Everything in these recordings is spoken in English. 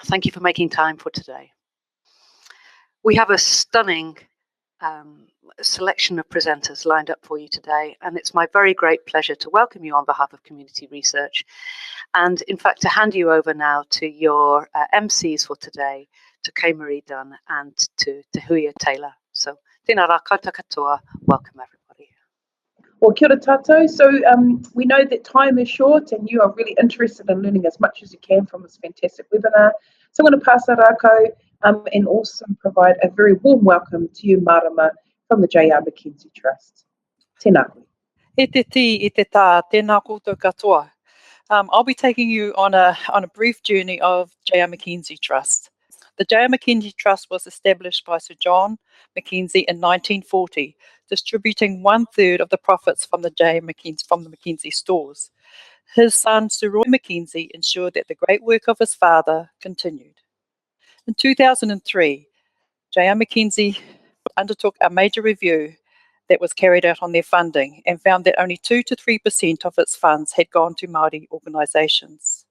Thank you for making time for today. We have a stunning selection of presenters lined up for you today, and it's my very great pleasure to welcome you on behalf of Community Research, and in fact to hand you over now to your MCs for today, to Kaye-Maree Dunn and to Te Huia Taylor. So, tēnā rā koutou katoa, welcome everybody. Well, kia ora tātou. So we know that time is short and you are really interested in learning as much as you can from this fantastic webinar. So I'm going to pass that rākau and also provide a very warm welcome to you, Marama, from the J R McKenzie Trust. Tēnā koe. E te ti, e te tā, tēnā koutou katoa. I'll be taking you on a brief journey of J R McKenzie Trust. The J R McKenzie Trust was established by Sir John Mackenzie in 1940, distributing 1/3 of the profits from the Mackenzie stores. His son, Sir Roy Mackenzie, ensured that the great work of his father continued. In 2003, J R McKenzie undertook a major review that was carried out on their funding and found that only 2 to 3% of its funds had gone to Māori organisations.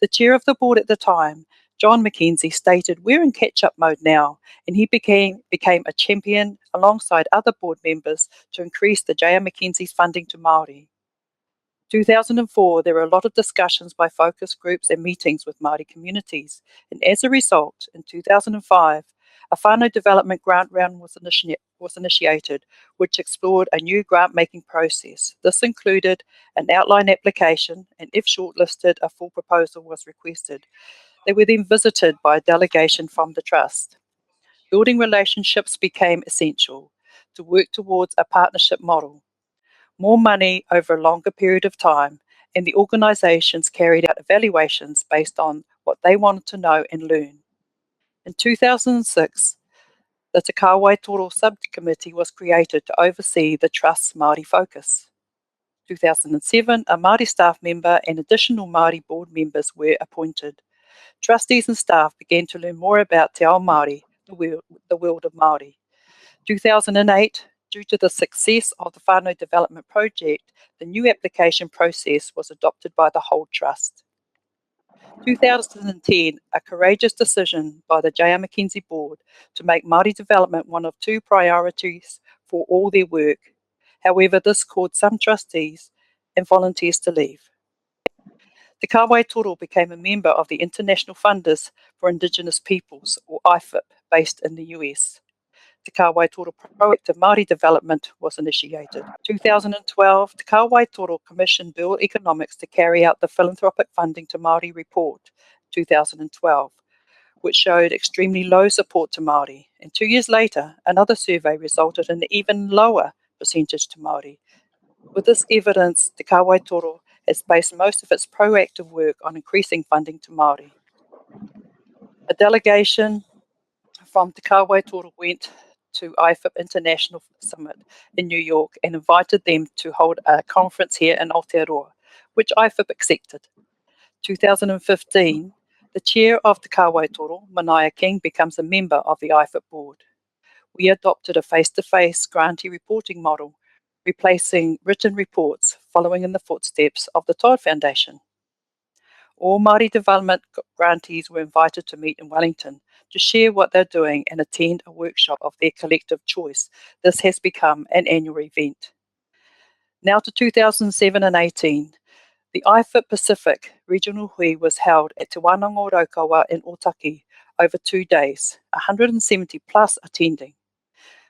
The chair of the board at the time, John Mackenzie, stated, "We're in catch-up mode now," and he became a champion alongside other board members to increase the J R Mackenzie's funding to Māori. 2004, there were a lot of discussions by focus groups and meetings with Māori communities, and as a result, in 2005, a whanau development grant round was initiated, which explored a new grant-making process. This included an outline application, and if shortlisted, a full proposal was requested. They were then visited by a delegation from the Trust. Building relationships became essential to work towards a partnership model. More money over a longer period of time, and the organisations carried out evaluations based on what they wanted to know and learn. In 2006, the Te Kāwai Toro subcommittee was created to oversee the Trust's Māori focus. 2007, a Māori staff member and additional Māori board members were appointed. Trustees and staff began to learn more about Te Ao Māori, the world of Māori. 2008, due to the success of the whanau development project, the new application process was adopted by the whole Trust. 2010, a courageous decision by the J R McKenzie board to make Māori development one of 2 priorities for all their work. However, this caused some trustees and volunteers to leave. Te Kāwai Toro became a member of the International Funders for Indigenous Peoples, or IFIP, based in the US. Te Kāwai Toro Proactive Māori Development was initiated. 2012, Te Kāwai Toro commissioned Bill Economics to carry out the Philanthropic Funding to Māori report, 2012, which showed extremely low support to Māori. And 2 years later, another survey resulted in an even lower percentage to Māori. With this evidence, Te Kāwai Toro has based most of its proactive work on increasing funding to Māori. A delegation from Te Kāwai Toro went to IFIP International Summit in New York and invited them to hold a conference here in Aotearoa, which IFIP accepted. 2015, the chair of Te Kāwai Toro, Manaia King, becomes a member of the IFIP board. We adopted a face-to-face grantee reporting model, replacing written reports, following in the footsteps of the Todd Foundation. All Māori development grantees were invited to meet in Wellington to share what they're doing and attend a workshop of their collective choice. This has become an annual event. Now to 2007 and 18, the IFIP Pacific Regional Hui was held at Te Whanau Raukawa in Otaki over 2 days, 170 plus attending.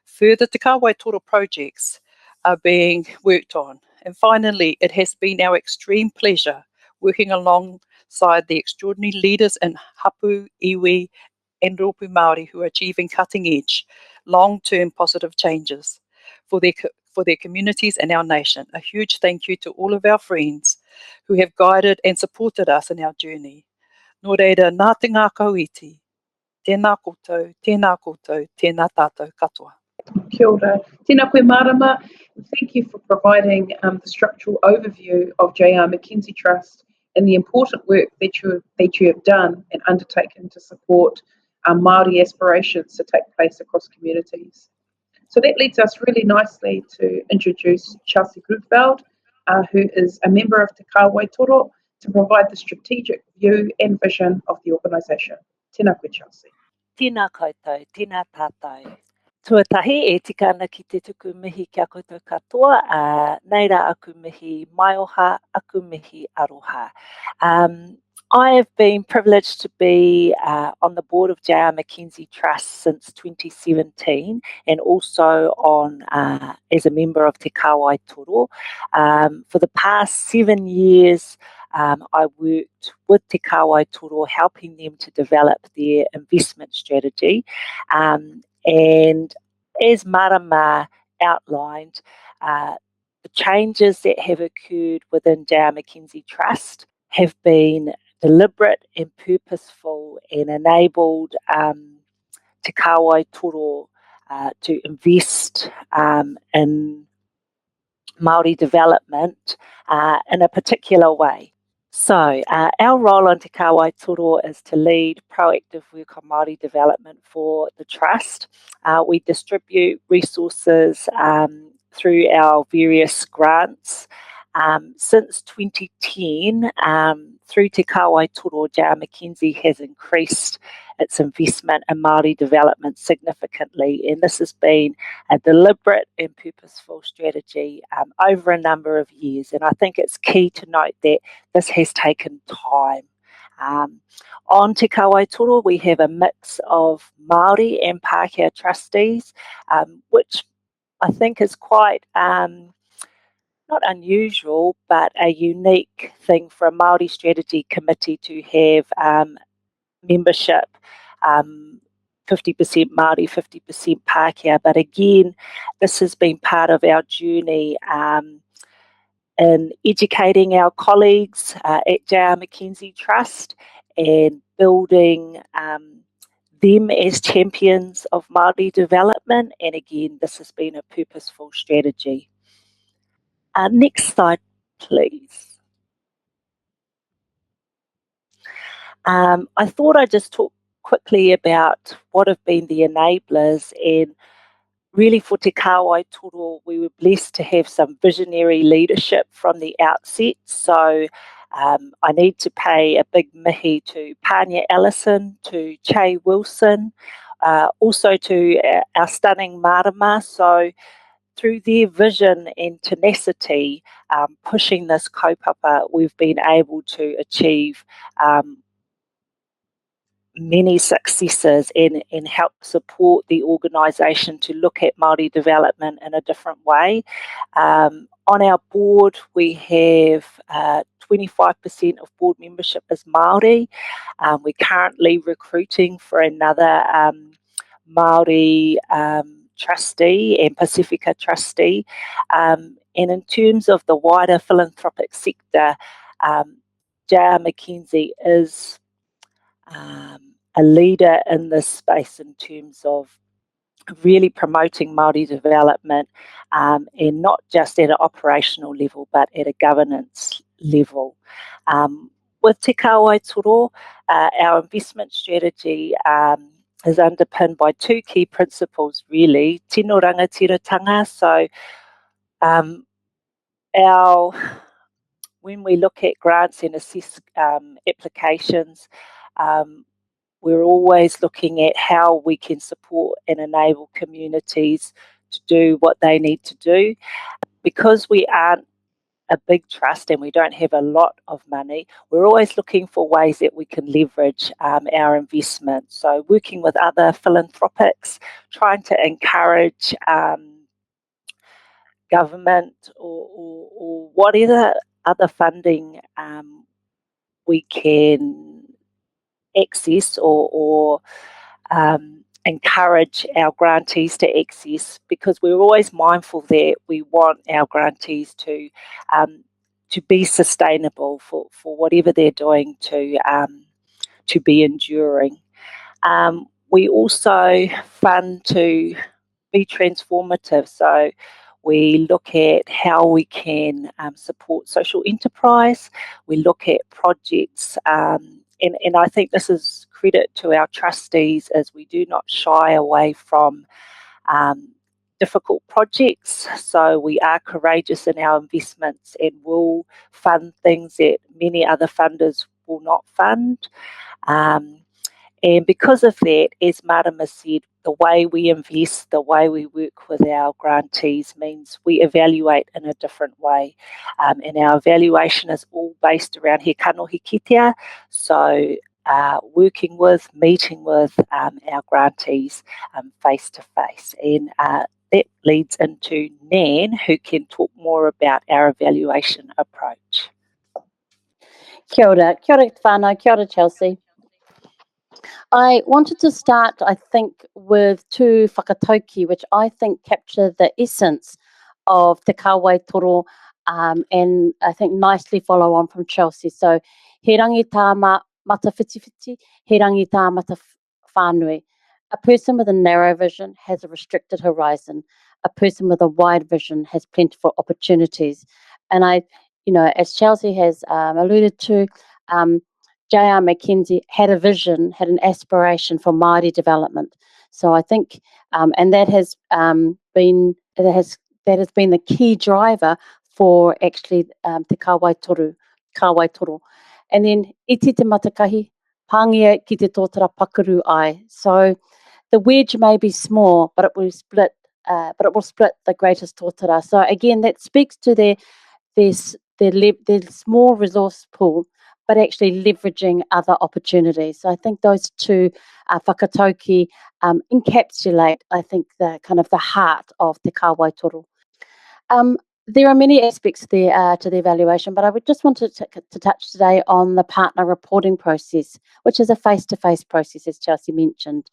Further Te Kāwai Toro projects are being worked on. And finally, it has been our extreme pleasure working alongside the extraordinary leaders in hapu, iwi, and rōpū Māori who are achieving cutting-edge, long-term positive changes for their communities and our nation. A huge thank you to all of our friends who have guided and supported us in our journey. Nō reira, nā te ngākau iti, tēnā koutou, tēnā tātou katoa. Kia ora. Tēnā koe Marama. Thank you for providing the structural overview of J R McKenzie Trust and the important work that you have done and undertaken to support Māori aspirations to take place across communities. So that leads us really nicely to introduce Chelsea Grootveld, who is a member of Te Kāwai Toro, to provide the strategic view and vision of the organisation. Tēnā koe, Chelsea. Tēnā koutou, tēnā tātou. Tuatahi e tika ana ki te tuku mihi kia koutou katoa, nei rā aku mihi maioha, aku mihi aroha. I have been privileged to be on the board of J R McKenzie Trust since 2017 and also on as a member of Te Kāwai Toro. For the past 7 years, I worked with Te Kāwai Toro, helping them to develop their investment strategy. And as Marama outlined, the changes that have occurred within J R McKenzie Trust have been deliberate and purposeful and enabled Te Kāwai Toro to invest in Māori development in a particular way. So our role on Te Kāwai Toro is to lead proactive work on Māori development for the Trust. We distribute resources through our various grants. Since 2010, through Te Kāwai Toro, J R McKenzie has increased its investment in Māori development significantly, and this has been a deliberate and purposeful strategy over a number of years. And I think it's key to note that this has taken time. On Te Kāwai Toro, we have a mix of Māori and Pākehā trustees, which I think is quite not unusual, but a unique thing for a Māori strategy committee to have membership, 50% Māori, 50% Pākehā. But again, this has been part of our journey in educating our colleagues at J R McKenzie Trust and building them as champions of Māori development. And again, this has been a purposeful strategy. Next slide, please. I thought I'd just talk quickly about what have been the enablers, and really for Te Kāwai Toro, we were blessed to have some visionary leadership from the outset. So I need to pay a big mihi to Panya Ellison, to Che Wilson, also to our stunning Marama. So through their vision and tenacity, pushing this kaupapa, we've been able to achieve many successes and help support the organisation to look at Māori development in a different way. On our board, we have 25% of board membership is Māori. We're currently recruiting for another Māori trustee and Pacifica trustee. And in terms of the wider philanthropic sector, J R McKenzie is a leader in this space in terms of really promoting Māori development, and not just at an operational level, but at a governance level. With Te Kāwai Toro, our investment strategy is underpinned by two key principles, really. Tino rangatiratanga. So when we look at grants and assess applications, we're always looking at how we can support and enable communities to do what they need to do. Because we aren't a big trust and we don't have a lot of money, we're always looking for ways that we can leverage our investment. So working with other philanthropics, trying to encourage government or whatever other funding we can access or encourage our grantees to access, because we're always mindful that we want our grantees to be sustainable for whatever they're doing to be enduring. We also fund to be transformative. So we look at how we can support social enterprise. We look at projects, and I think this is credit to our trustees, as we do not shy away from difficult projects. So we are courageous in our investments and will fund things that many other funders will not fund. And because of that, as Marama said, the way we invest, the way we work with our grantees means we evaluate in a different way. And our evaluation is all based around he kanohi kitea, so working with, meeting with our grantees face to face. And that leads into Nan, who can talk more about our evaluation approach. Kia ora whānau, kia ora Chelsea. I wanted to start, I think, with two whakatauki, which I think capture the essence of Te Kāwai Toro, and I think nicely follow on from Chelsea. So, he rangi tā mata whitiwhiti, he rangi tā mata whānui. A person with a narrow vision has a restricted horizon. A person with a wide vision has plentiful opportunities. And as Chelsea has alluded to, J R McKenzie had a vision, had an aspiration for Maori development. So I think, and that has been the key driver for actually Te Kāwai Toro. And then iti te matakahi, pāngia ki te tōtara pakaru ai. So the wedge may be small, but it will split the greatest tōtara. So again, that speaks to their small resource pool, but actually leveraging other opportunities. So I think those two whakatauki encapsulate, I think, the kind of the heart of Te Kāwai Toro. There are many aspects there to the evaluation, but I would just want to touch today on the partner reporting process, which is a face-to-face process, as Chelsea mentioned.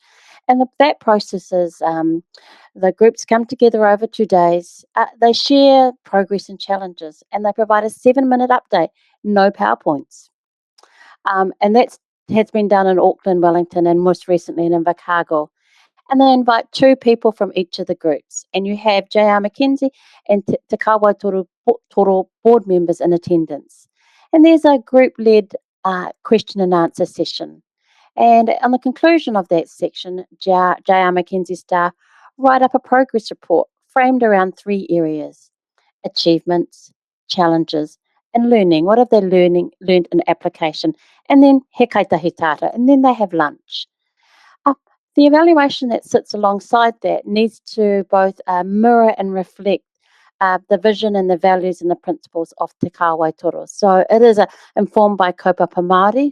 And that process is the groups come together over 2 days, they share progress and challenges, and they provide a 7-minute update, no PowerPoints. And that has been done in Auckland, Wellington, and most recently in Invercargill. And they invite 2 people from each of the groups. And you have J R McKenzie and Te Kāwai Toro board members in attendance. And there's a group-led question and answer session. And on the conclusion of that section, J R McKenzie staff write up a progress report framed around 3 areas: achievements, challenges, and learning. What have they learned in application? And then he kaitahi tata, and then they have lunch. The evaluation that sits alongside that needs to both mirror and reflect the vision and the values and the principles of Te Kāwai Toro. So it is informed by kaupapa Māori,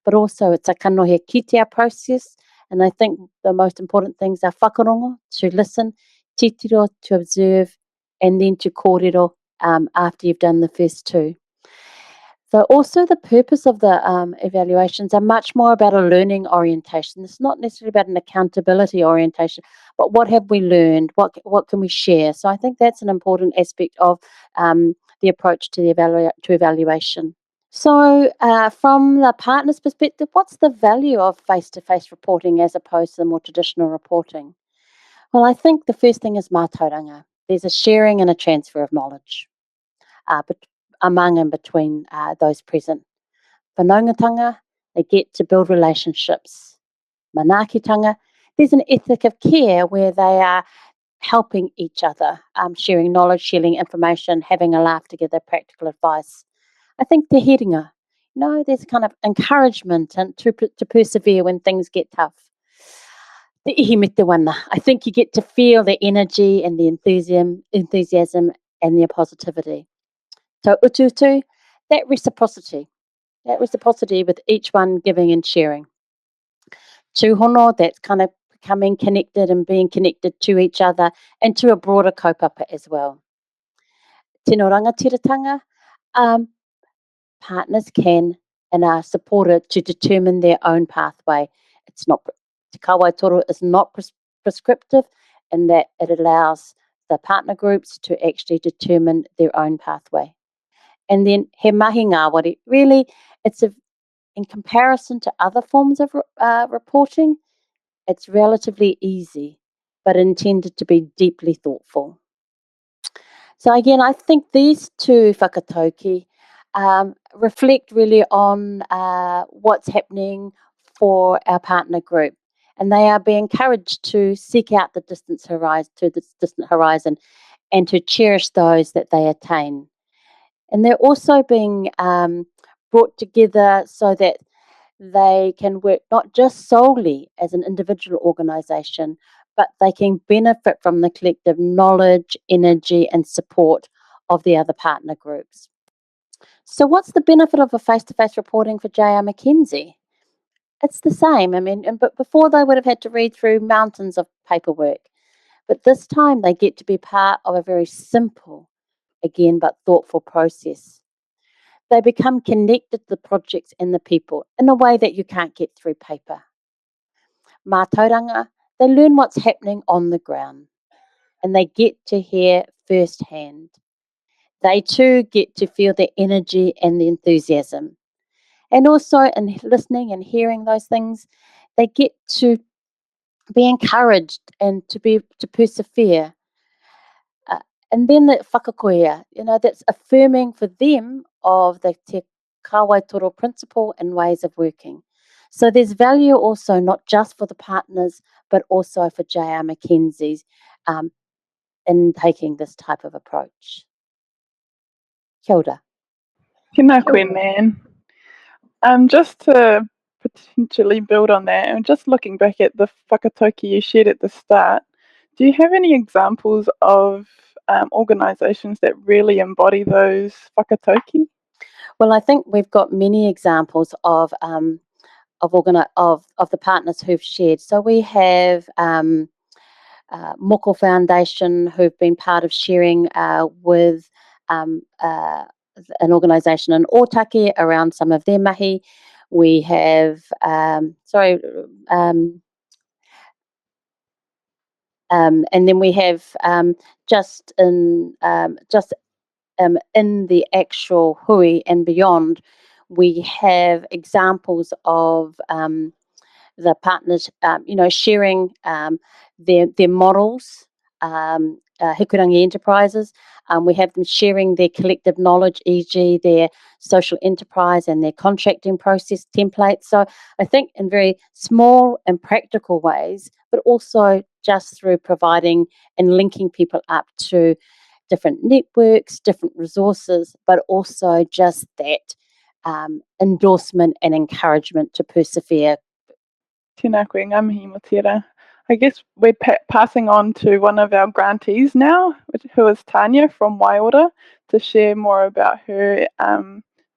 but also it's a kanohi kitea process. And I think the most important things are whakarongo, to listen, titiro, to observe, and then to kōrero after you've done the first 2. So also the purpose of the evaluations are much more about a learning orientation. It's not necessarily about an accountability orientation, but what have we learned? What can we share? So I think that's an important aspect of the approach to evaluation. So from the partner's perspective, what's the value of face-to-face reporting as opposed to the more traditional reporting? Well, I think the first thing is mātauranga. There's a sharing and a transfer of knowledge among and between those present. Whanaungatanga, they get to build relationships. Manaakitanga, there's an ethic of care where they are helping each other, sharing knowledge, sharing information, having a laugh together, practical advice. I think te heringa, there's kind of encouragement and to persevere when things get tough. Te ihi me te wana. I think you get to feel the energy and the enthusiasm and the positivity. So ututu, that reciprocity with each one giving and sharing. Tūhono, that's kind of becoming connected and being connected to each other and to a broader kaupapa as well. Tino rangatiratanga, partners can and are supported to determine their own pathway. It's not, Te Kāwai Toro is not prescriptive in that it allows the partner groups to actually determine their own pathway. And then he mahi ngāwari, really, in comparison to other forms of reporting, it's relatively easy, but intended to be deeply thoughtful. So again, I think these 2 whakatauki reflect really on what's happening for our partner group. And they are being encouraged to seek out the distant horizon and to cherish those that they attain. And they're also being brought together so that they can work not just solely as an individual organisation, but they can benefit from the collective knowledge, energy and support of the other partner groups. So what's the benefit of a face-to-face reporting for J R McKenzie? It's the same. I mean, but before they would have had to read through mountains of paperwork. But this time they get to be part of a very simple, again, but thoughtful process. They become connected to the projects and the people in a way that you can't get through paper. Mā tauranga, they learn what's happening on the ground and they get to hear firsthand. They too get to feel the energy and the enthusiasm. And also in listening and hearing those things, they get to be encouraged and to persevere. And then the whakakoea, that's affirming for them of the Te Kāwai Toro principle and ways of working. So there's value also not just for the partners, but also for J R McKenzie's in taking this type of approach. Kia ora. Tēnā koe, Nan. Just to potentially build on that, and just looking back at the whakatauki you shared at the start, do you have any examples of organisations that really embody those whakatauki? Well, I think we've got many examples of the partners who've shared. So we have Moko Foundation, who've been part of sharing with an organisation in Otaki around some of their mahi. We have and then we have just in the actual hui and beyond, we have examples of the partners, sharing their models, Hikurangi enterprises. We have them sharing their collective knowledge, e.g. their social enterprise and their contracting process templates. So I think in very small and practical ways, but also just through providing and linking people up to different networks, different resources, but also just that endorsement and encouragement to persevere. Tēnā koe, ngā mihi mo tērā. I guess we're passing on to one of our grantees now, who is Tanya from Waiora, to share more about her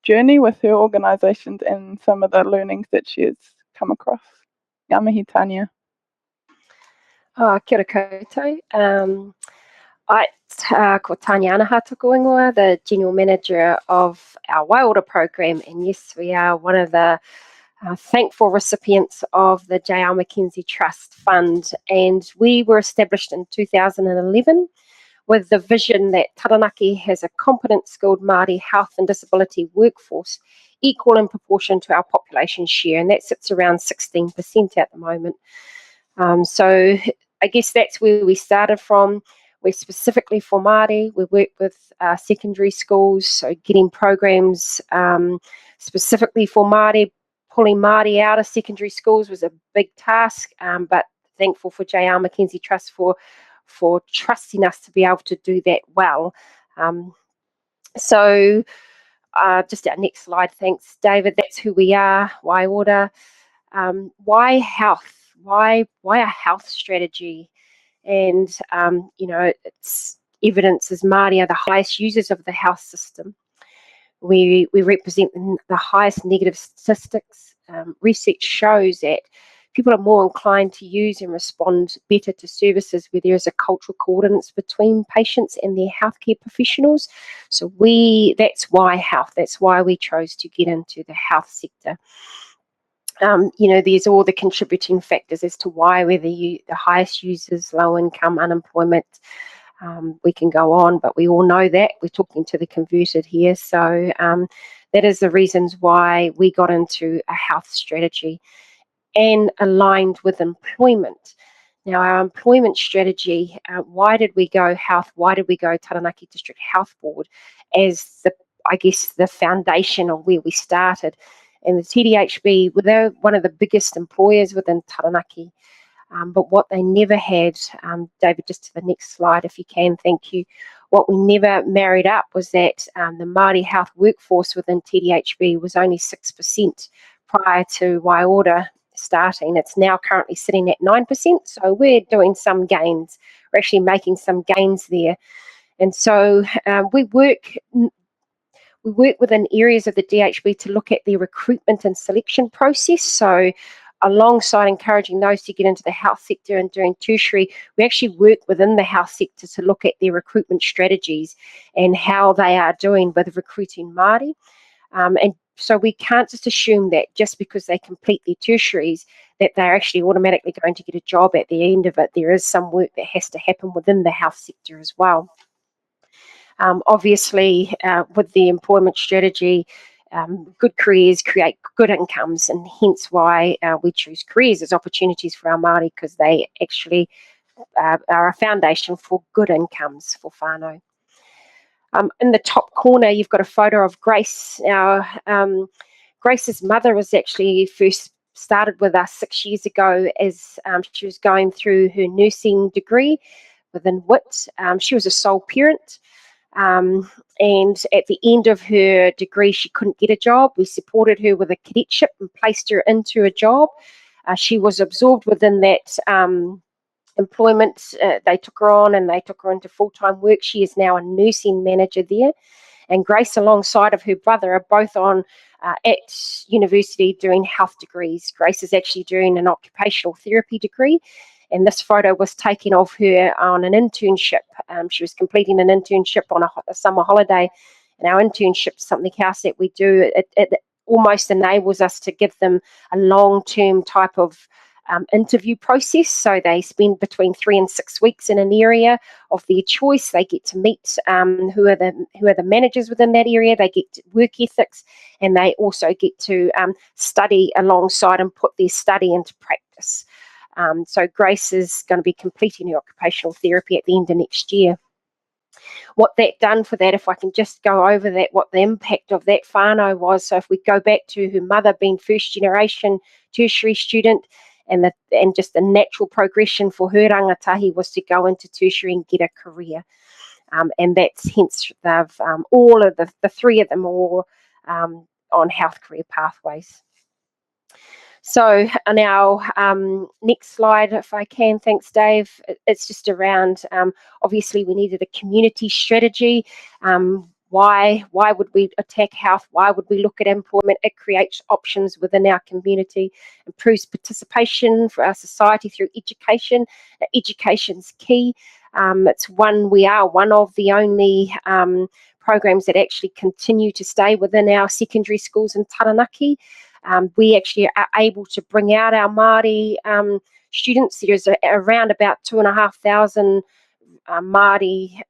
journey with her organisations and some of the learnings that she has come across. Ngā mihi, Tanya. Kia ora koutou. Ko Tanya Anaha tōku ingoa, the General Manager of our Waiora program, and yes, we are one of the thankful recipients of the J R McKenzie Trust Fund, and we were established in 2011 with the vision that Taranaki has a competent, skilled Māori health and disability workforce equal in proportion to our population share, and that sits around 16% at the moment. So I guess that's where we started from. We're specifically for Māori. We work with secondary schools, so getting programs specifically for Māori. Pulling Māori out of secondary schools was a big task, but thankful for J R McKenzie Trust for trusting us to be able to do that well. So just our next slide, thanks David. That's who we are, Waiora. Why health? Why a health strategy? And it's evidence as Māori are the highest users of the health system. We represent the highest negative statistics. Research shows that people are more inclined to use and respond better to services where there is a cultural coordinates between patients and their healthcare professionals. So that's why health. That's why we chose to get into the health sector. There's all the contributing factors as to why we're the highest users, low income, unemployment. We can go on, but we all know that. We're talking to the converted here. So that is the reasons why we got into a health strategy and aligned with employment. Now, our employment strategy, why did we go health? Why did we go Taranaki District Health Board as the foundation of where we started? And the TDHB, they're one of the biggest employers within Taranaki. But what they never had, David, just to the next slide if you can, thank you. What we never married up was that the Māori health workforce within TDHB was only 6% prior to Waiora starting. It's now currently sitting at 9%, so we're doing some gains. We're actually making some gains there. And so we work within areas of the DHB to look at the recruitment and selection process. So alongside encouraging those to get into the health sector and doing tertiary, we actually work within the health sector to look at their recruitment strategies and how they are doing with recruiting Māori. And so we can't just assume that just because they complete their tertiaries that they're actually automatically going to get a job at the end of it. There is some work that has to happen within the health sector as well. Obviously, with the employment strategy, good careers create good incomes, and hence why we choose careers as opportunities for our Māori, because they actually are a foundation for good incomes for whānau. In the top corner, you've got a photo of Grace. Now, Grace's mother was actually first started with us 6 years ago as she was going through her nursing degree within WIT. She was a sole parent. And at the end of her degree, she couldn't get a job. We supported her with a cadetship and placed her into a job. She was absorbed within that employment. They took her on and they took her into full-time work. She is now a nursing manager there. And Grace, alongside of her brother, are both on at university doing health degrees. Grace is actually doing an occupational therapy degree. And this photo was taken of her on an internship. She was completing an internship on a summer holiday. And our internship is something else that we do. It almost enables us to give them a long-term type of interview process. So they spend between 3 and 6 weeks in an area of their choice. They get to meet who are the managers within that area. They get work ethics, and they also get to study alongside and put their study into practice. So Grace is going to be completing her occupational therapy at the end of next year. What that done for that, if I can just go over that, what the impact of that whānau was. So if we go back to her mother being first generation tertiary student, and just the natural progression for her rangatahi was to go into tertiary and get a career. And that's hence they've all of the three of them all on health career pathways. So on our next slide, if I can, thanks Dave, it's just around, obviously we needed a community strategy. Why would we attack health? Why would we look at employment? It creates options within our community, improves participation for our society through education. Education's key. We are one of the only programs that actually continue to stay within our secondary schools in Taranaki. We actually are able to bring out our Māori students. There's around about 2,500 Māori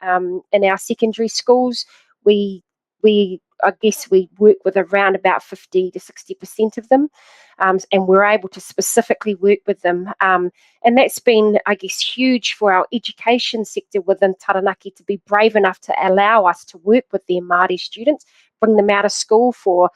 in our secondary schools. I guess we work with around about 50 to 60% of them, and we're able to specifically work with them. And that's been, I guess, huge for our education sector within Taranaki to be brave enough to allow us to work with their Māori students, bring them out of school for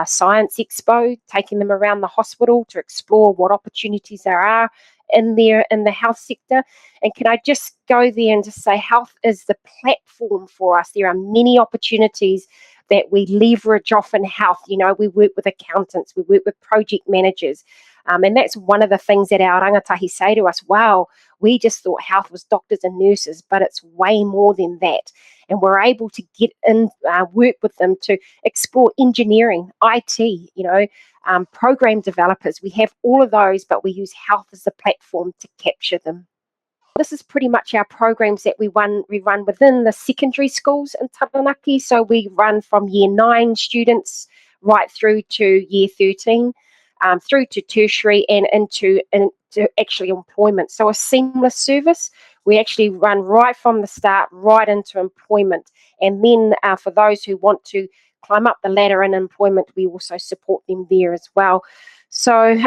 Science Expo, taking them around the hospital to explore what opportunities there are in the health sector. And can I just go there and just say health is the platform for us. There are many opportunities that we leverage off in health. You know, we work with accountants, we work with project managers. And that's one of the things that our rangatahi say to us. Wow, we just thought health was doctors and nurses, but it's way more than that. And we're able to get in, work with them to explore engineering, IT, program developers. We have all of those, but we use health as a platform to capture them. This is pretty much our programs that we run within the secondary schools in Taranaki. So we run from year 9 students right through to year 13, through to tertiary and into actually employment. So a seamless service. We actually run right from the start, right into employment. And then for those who want to climb up the ladder in employment, we also support them there as well. So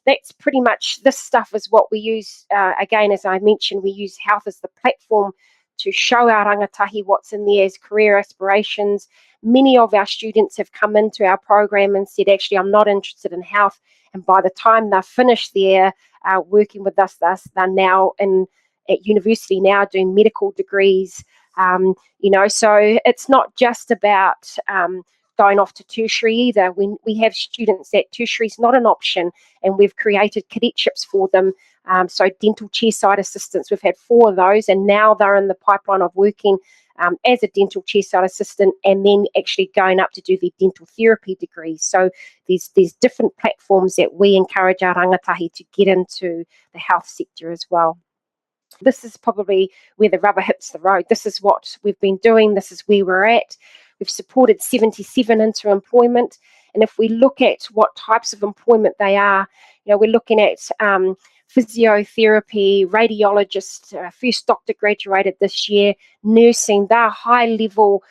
that's pretty much, this stuff is what we use. Again, as I mentioned, we use health as the platform to show our rangatahi what's in there as career aspirations. Many of our students have come into our program and said, actually, I'm not interested in health. And by the time they're finished there working with us, they're now at university now doing medical degrees. So it's not just about going off to tertiary either. We have students that tertiary is not an option, and we've created cadetships for them. So dental chairside assistants, we've had 4 of those, and now they're in the pipeline of working as a dental chairside assistant, and then actually going up to do their dental therapy degree. So there's different platforms that we encourage our rangatahi to get into the health sector as well. This is probably where the rubber hits the road. This is what we've been doing. This is where we're at. We've supported 77 into employment. And if we look at what types of employment they are, we're looking at physiotherapy, radiologist, first doctor graduated this year, nursing. They're high-level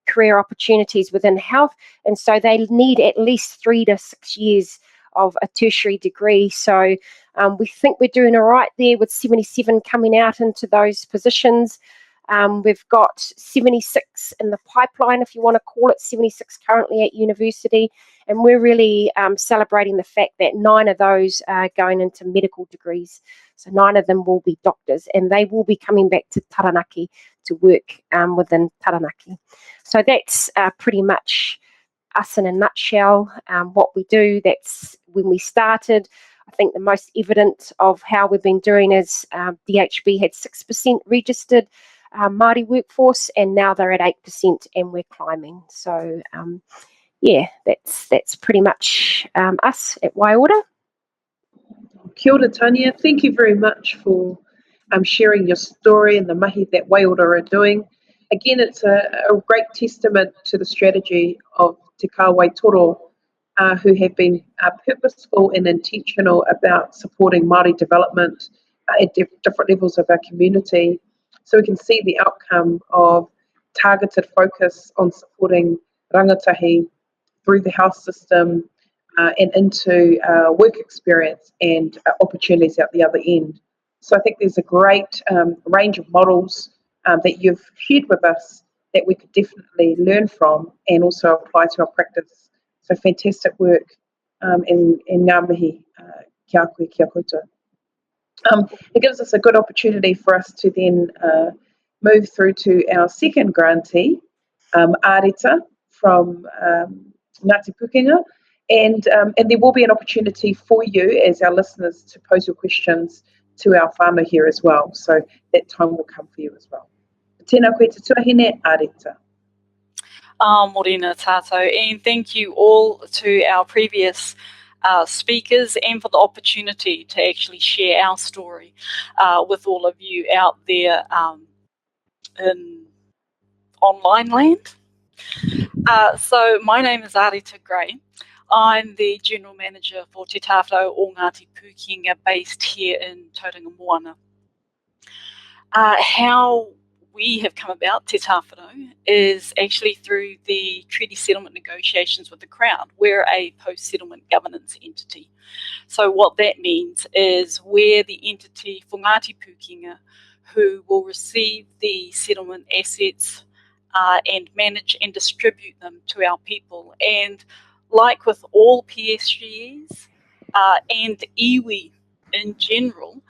career opportunities within health. And so they need at least 3 to 6 years of a tertiary degree. So we think we're doing all right there with 77 coming out into those positions. We've got 76 in the pipeline, if you want to call it, 76 currently at university. And we're really celebrating the fact that 9 of those are going into medical degrees. So 9 of them will be doctors, and they will be coming back to Taranaki to work within Taranaki. So that's pretty much us in a nutshell. What we do, that's when we started. I think the most evident of how we've been doing is DHB had 6% registered Māori workforce, and now they're at 8%, and we're climbing. So that's pretty much us at Waiora. Kia ora, Tanya. Thank you very much for sharing your story and the mahi that Waiora are doing. Again, it's a great testament to the strategy of Te Kāwai Toro, who have been purposeful and intentional about supporting Māori development at different levels of our community. So we can see the outcome of targeted focus on supporting rangatahi through the health system and into work experience and opportunities out the other end. So I think there's a great range of models that you've shared with us that we could definitely learn from and also apply to our practice. So fantastic work in ngā mihi kia koe, kia koutou. It gives us a good opportunity for us to then move through to our second grantee, Areta from Ngāti Pukenga, and there will be an opportunity for you as our listeners to pose your questions to our whānau here as well. So that time will come for you as well. Tēnā koe te tuahine, Areta. Morena tātou, and thank you all to our previous speakers and for the opportunity to actually share our story with all of you out there in online land. So my name is Areta Gray. I'm the General Manager for Te Tāwharo o Ngāti Pukenga based here in Tauranga Moana. How we have come about Te Tāwharo is actually through the treaty settlement negotiations with the Crown. We're a post-settlement governance entity. So what that means is we're the entity for Ngāti Pukenga who will receive the settlement assets and manage and distribute them to our people. And like with all PSGs and iwi in general,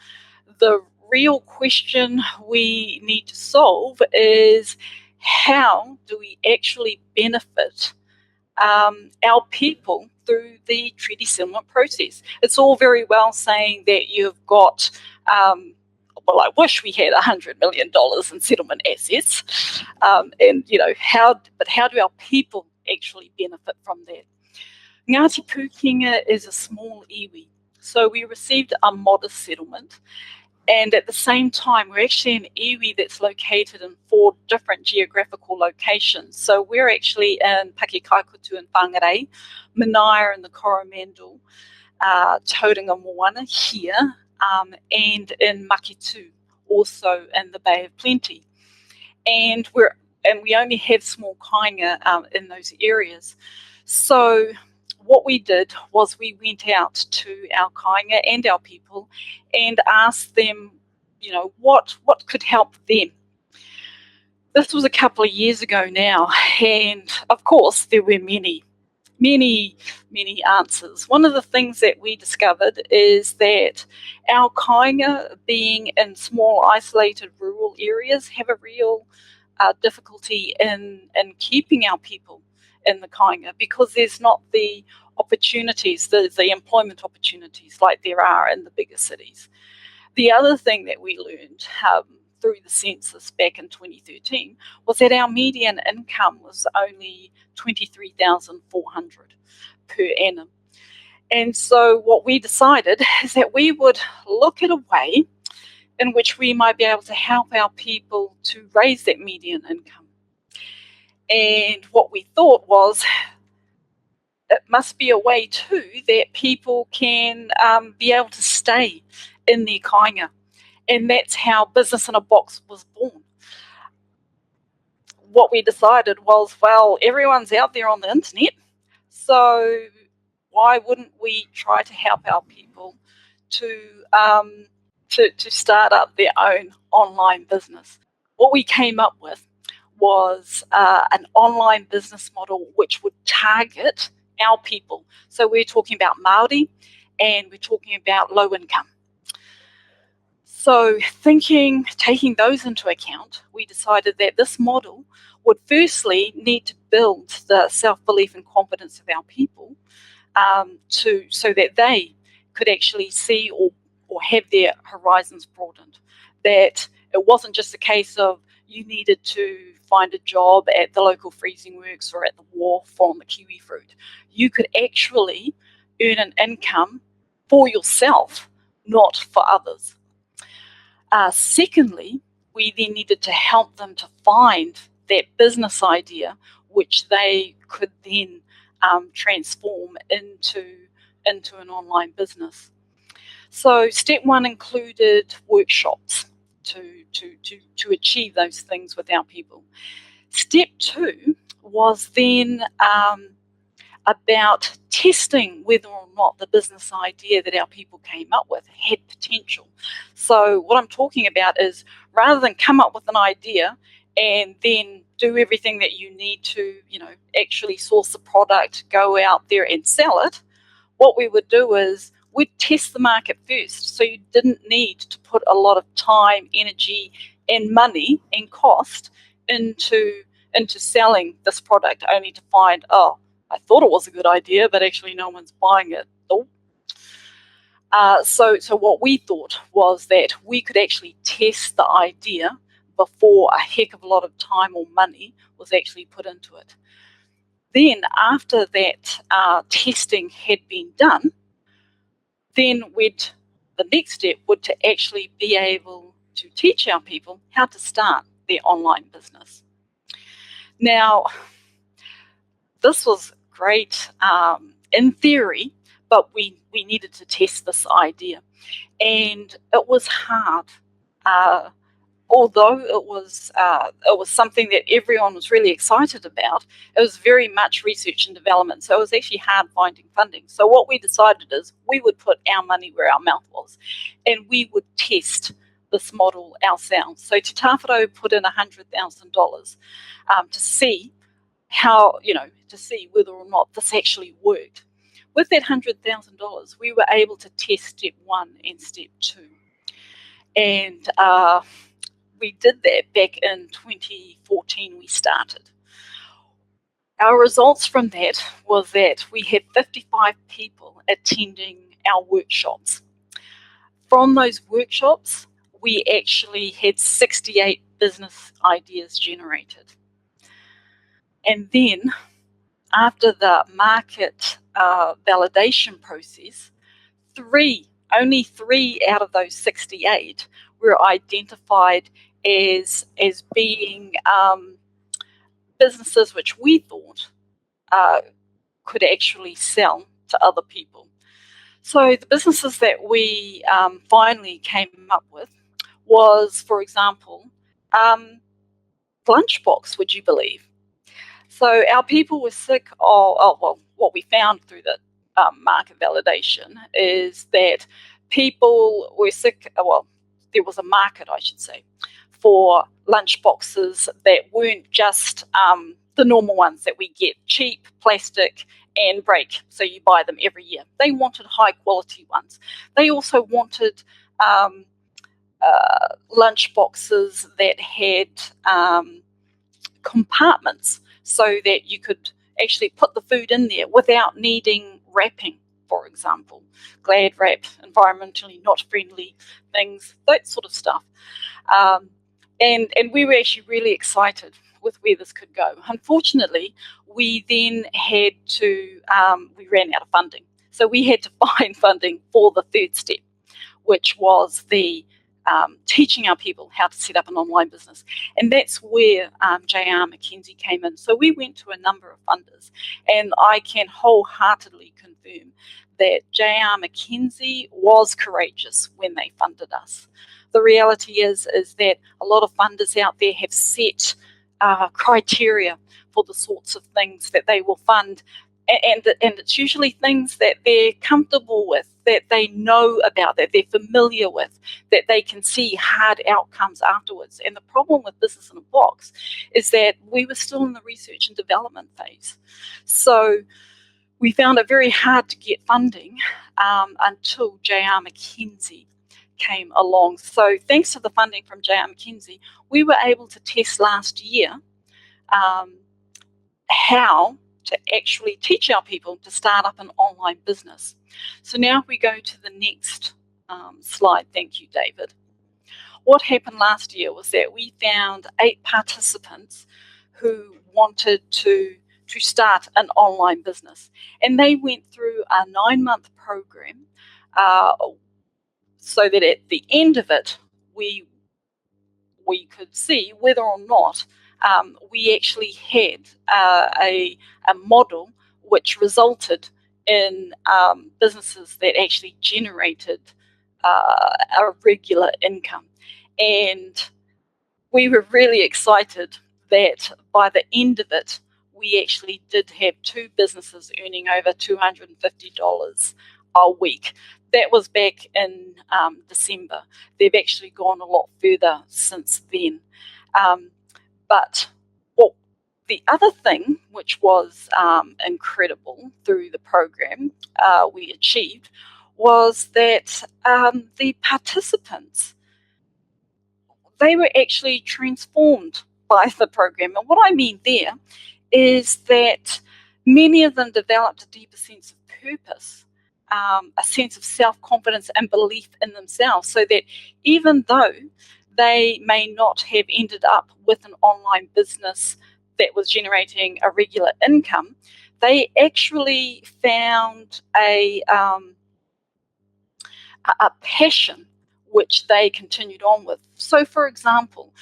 the real question we need to solve is how do we actually benefit our people through the treaty settlement process. It's all very well saying that you've got, well, I wish we had $100 million in settlement assets, and how do our people actually benefit from that? Ngāti Pukenga is a small iwi, so we received a modest settlement. And at the same time, we're actually an iwi that's located in 4 different geographical locations. So we're actually in Pakekaikotu and Whangarei, Manaia in the Coromandel, Tauranga Moana here, and in Maketu, also in the Bay of Plenty. And we only have small kāinga in those areas. So what we did was we went out to our kāinga and our people and asked them, what could help them. This was a couple of years ago now, and of course there were many answers. One of the things that we discovered is that our kāinga, being in small isolated rural areas, have a real difficulty in keeping our people in the kāinga because there's not the opportunities, the employment opportunities like there are in the bigger cities. The other thing that we learned through the census back in 2013 was that our median income was only $23,400 per annum. And so what we decided is that we would look at a way in which we might be able to help our people to raise that median income. And what we thought was it must be a way too that people can be able to stay in their kāinga. And that's how Business in a Box was born. What we decided was, well, everyone's out there on the internet, so why wouldn't we try to help our people to start up their own online business? What we came up with was an online business model which would target our people. So we're talking about Māori and we're talking about low income. So taking those into account, we decided that this model would firstly need to build the self-belief and confidence of our people so that they could actually see or have their horizons broadened. That it wasn't just a case of you needed to find a job at the local freezing works or at the wharf or on the kiwi fruit. You could actually earn an income for yourself, not for others. Secondly, we then needed to help them to find that business idea which they could then transform into an online business. So step one included workshops to achieve those things with our people. Step two was then about testing whether or not the business idea that our people came up with had potential. So what I'm talking about is rather than come up with an idea and then do everything that you need to, actually source the product, go out there and sell it, what we would do is we'd test the market first. So you didn't need to put a lot of time, energy and money and cost into selling this product only to find, I thought it was a good idea, but actually no one's buying it. So what we thought was that we could actually test the idea before a heck of a lot of time or money was actually put into it. Then after that testing had been done, then the next step would to actually be able to teach our people how to start their online business. Now, this was great in theory, but we needed to test this idea. And it was hard. Although it was something that everyone was really excited about, it was very much research and development. So it was actually hard finding funding. So what we decided is we would put our money where our mouth was, and we would test this model ourselves. So Te Tāwharo put in $100,000 to see to see whether or not this actually worked. With that $100,000, we were able to test step one and step two. And we did that back in 2014 we started. Our results from that was that we had 55 people attending our workshops. From those workshops, we actually had 68 business ideas generated. And then after the market validation process, only three out of those 68 were identified as being businesses which we thought could actually sell to other people. So the businesses that we finally came up with was, for example, Lunchbox, would you believe? So our people were sick of, what we found through the market validation is that people were sick, there was a market, I should say, for lunch boxes that weren't just the normal ones that we get, cheap, plastic, and break, so you buy them every year. They wanted high quality ones. They also wanted lunch boxes that had compartments so that you could actually put the food in there without needing wrapping, for example. Glad wrap, environmentally not friendly things, that sort of stuff. And we were actually really excited with where this could go. Unfortunately, we then had to, we ran out of funding. So we had to find funding for the third step, which was the teaching our people how to set up an online business. And that's where J R McKenzie came in. So we went to a number of funders, and I can wholeheartedly confirm that J R McKenzie was courageous when they funded us. The reality is that a lot of funders out there have set criteria for the sorts of things that they will fund, and it's usually things that they're comfortable with, that they know about, that they're familiar with, that they can see hard outcomes afterwards. And the problem with Business in a Box is that we were still in the research and development phase. So we found it very hard to get funding until J R McKenzie came along. So thanks to the funding from J R McKenzie, we were able to test last year how to actually teach our people to start up an online business. So now if we go to the next slide, thank you, David. What happened last year was that we found 8 participants who wanted to start an online business, and they went through a 9-month program so that at the end of it we could see whether or not we actually had a model which resulted in businesses that actually generated a regular income. And we were really excited that by the end of it, we actually did have 2 businesses earning over $250 a week. That was back in December. They've actually gone a lot further since then. But the other thing which was incredible through the program we achieved was that the participants, they were actually transformed by the program. And what I mean there is that many of them developed a deeper sense of purpose, a sense of self-confidence and belief in themselves, so that even though they may not have ended up with an online business that was generating a regular income, they actually found a passion which they continued on with. So, for example,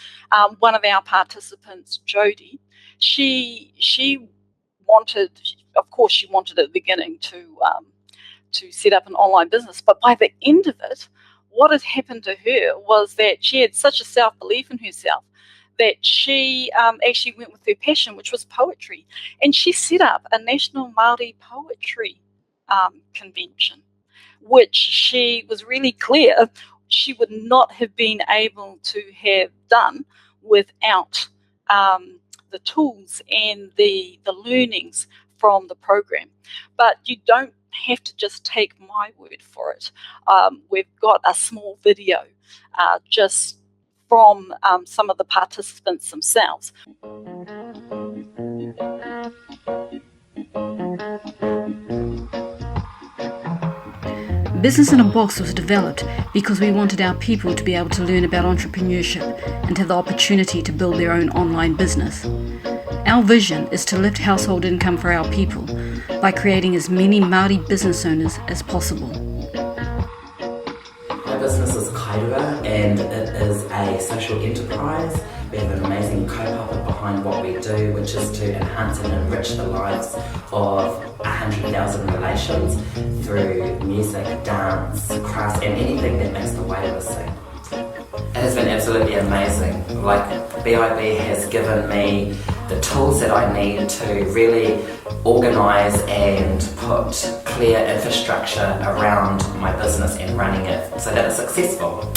one of our participants, Jodie, she wanted, of course, she wanted at the beginning to set up an online business, but by the end of it, what had happened to her was that she had such a self-belief in herself that she actually went with her passion, which was poetry, and she set up a national Māori poetry convention, which she was really clear she would not have been able to have done without the tools and the learnings from the program. But you don't have to just take my word for it. We've got a small video just from some of the participants themselves. Business in a Box was developed because we wanted our people to be able to learn about entrepreneurship and have the opportunity to build their own online business. Our vision is to lift household income for our people by creating as many Māori business owners as possible. My business is Kairua, and it is a social enterprise. We have an amazing kaupapa behind what we do, which is to enhance and enrich the lives of 100,000 relations through music, dance, crafts, and anything that makes the whānau sing. It has been absolutely amazing. Like, BIB has given me the tools that I need to really organise and put clear infrastructure around my business and running it so that it's successful.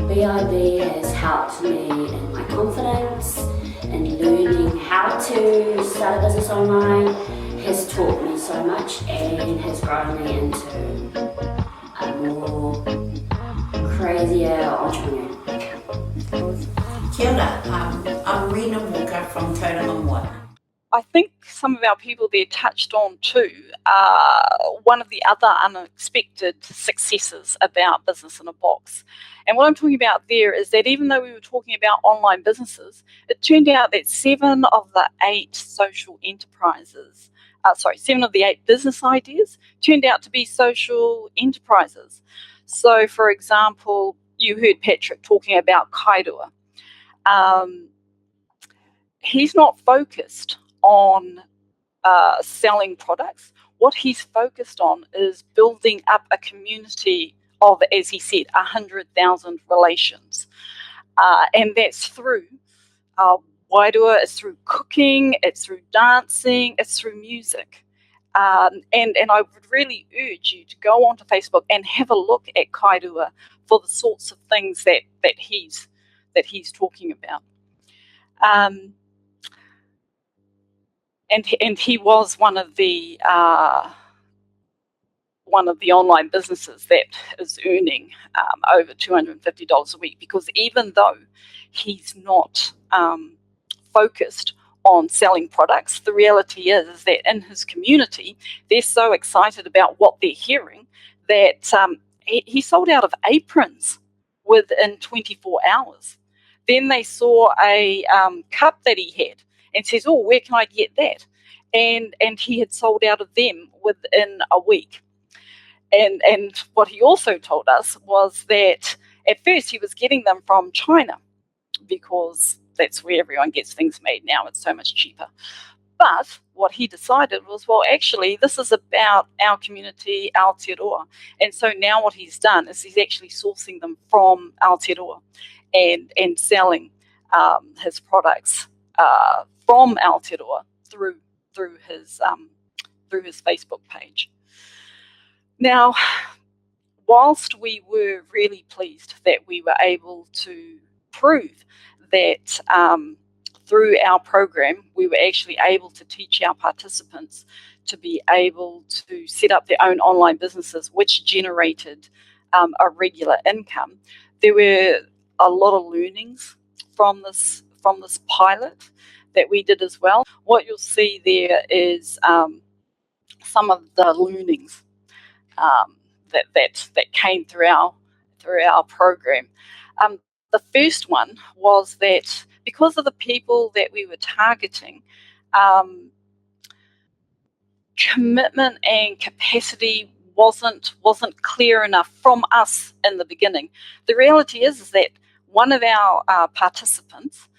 BIB has helped me in my confidence, in learning how to start a business online, has taught me so much and has grown me into a more crazier entrepreneur. Kia ora, I'm Rena Walker from Tauranga. I think some of our people there touched on too, one of the other unexpected successes about Business in a Box. And what I'm talking about there is that even though we were talking about online businesses, it turned out that 7 of the 8 social enterprises, 7 of the 8 business ideas turned out to be social enterprises. So, for example, you heard Patrick talking about kairua. He's not focused on selling products. What he's focused on is building up a community of, as he said, 100,000 relations. And that's through wairua, it's through cooking, it's through dancing, it's through music. And I would really urge you to go onto Facebook and have a look at kairua for the sorts of things that he's talking about. And he was one of the online businesses that is earning over $250 a week, because even though he's not focused on selling products, the reality is that in his community, they're so excited about what they're hearing that he sold out of aprons within 24 hours. Then they saw a cup that he had and says, oh, where can I get that? And he had sold out of them within a week. And what he also told us was that at first he was getting them from China, because that's where everyone gets things made now. It's so much cheaper. But what he decided was, well, actually, this is about our community, Aotearoa. And so now what he's done is he's actually sourcing them from Aotearoa and selling his products from Aotearoa through his Facebook page. Now, whilst we were really pleased that we were able to prove that through our program, we were actually able to teach our participants to be able to set up their own online businesses, which generated a regular income, there were a lot of learnings from this pilot that we did as well. What you'll see there is some of the learnings that came through our program. The first one was that because of the people that we were targeting, commitment and capacity wasn't clear enough from us in the beginning. The reality is that one of our participants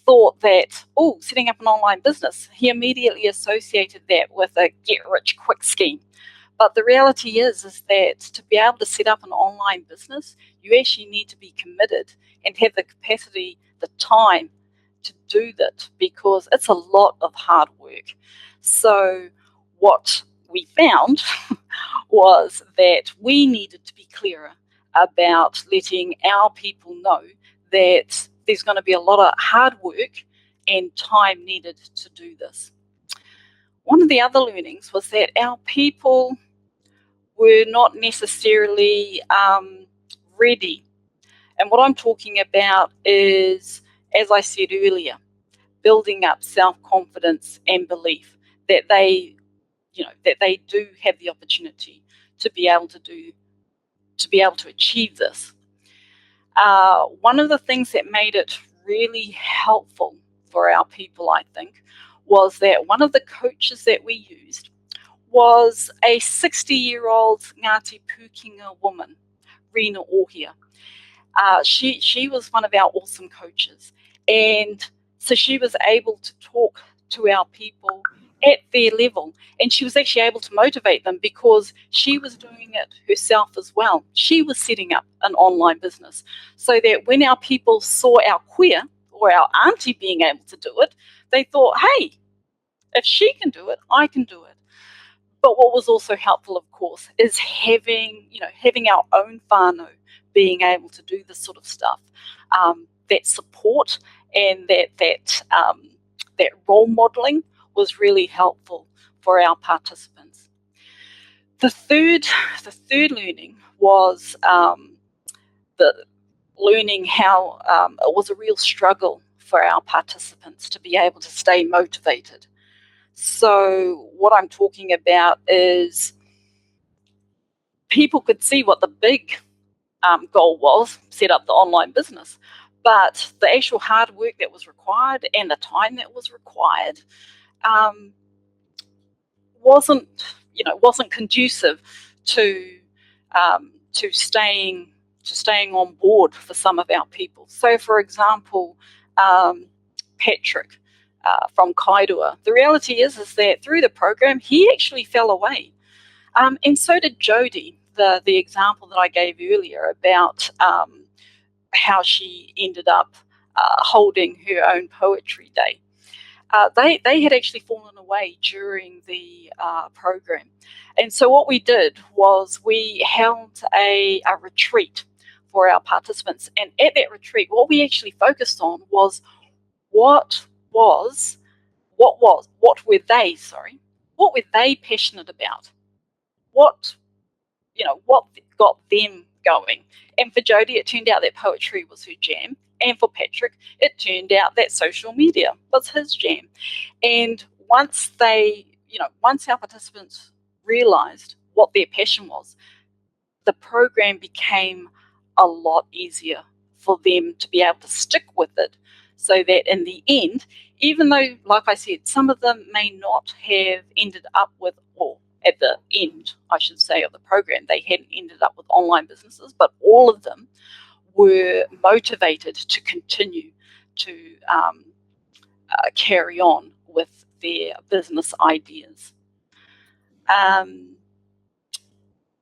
thought that, setting up an online business, he immediately associated that with a get-rich-quick scheme. But the reality is that to be able to set up an online business, you actually need to be committed and have the capacity, the time to do that, because it's a lot of hard work. So what we found was that we needed to be clearer about letting our people know that there's going to be a lot of hard work and time needed to do this. One of the other learnings was that our people were not necessarily ready. And what I'm talking about is, as I said earlier, building up self-confidence and belief that they do have the opportunity to be able to achieve this. One of the things that made it really helpful for our people, I think, was that one of the coaches that we used was a 60-year-old Ngāti Pūkenga woman, Rena Ohia. She was one of our awesome coaches, and so she was able to talk to our people at their level, and she was actually able to motivate them because she was doing it herself as well. She was setting up an online business so that when our people saw our queer or our auntie being able to do it, they thought, hey, if she can do it, I can do it. But what was also helpful, of course, is having our own whānau being able to do this sort of stuff. That support and that role modelling was really helpful for our participants. The third learning was the learning how it was a real struggle for our participants to be able to stay motivated. So what I'm talking about is people could see what the big goal was, set up the online business, but the actual hard work that was required and the time that was required wasn't conducive to staying on board for some of our people. So, for example, Patrick from Kairua, the reality is that through the program he actually fell away, and so did Jodie. The example that I gave earlier about how she ended up holding her own poetry day. They had actually fallen away during the program. And so what we did was we held a retreat for our participants. And at that retreat, what we actually focused on was what were they passionate about? What got them going? And for Jodie, it turned out that poetry was her jam. And for Patrick, it turned out that social media was his jam. And once our participants realised what their passion was, the program became a lot easier for them to be able to stick with it, so that in the end, even though, like I said, some of them may not have ended up with, or at the end, I should say, of the program, they hadn't ended up with online businesses, but all of them were motivated to continue to carry on with their business ideas.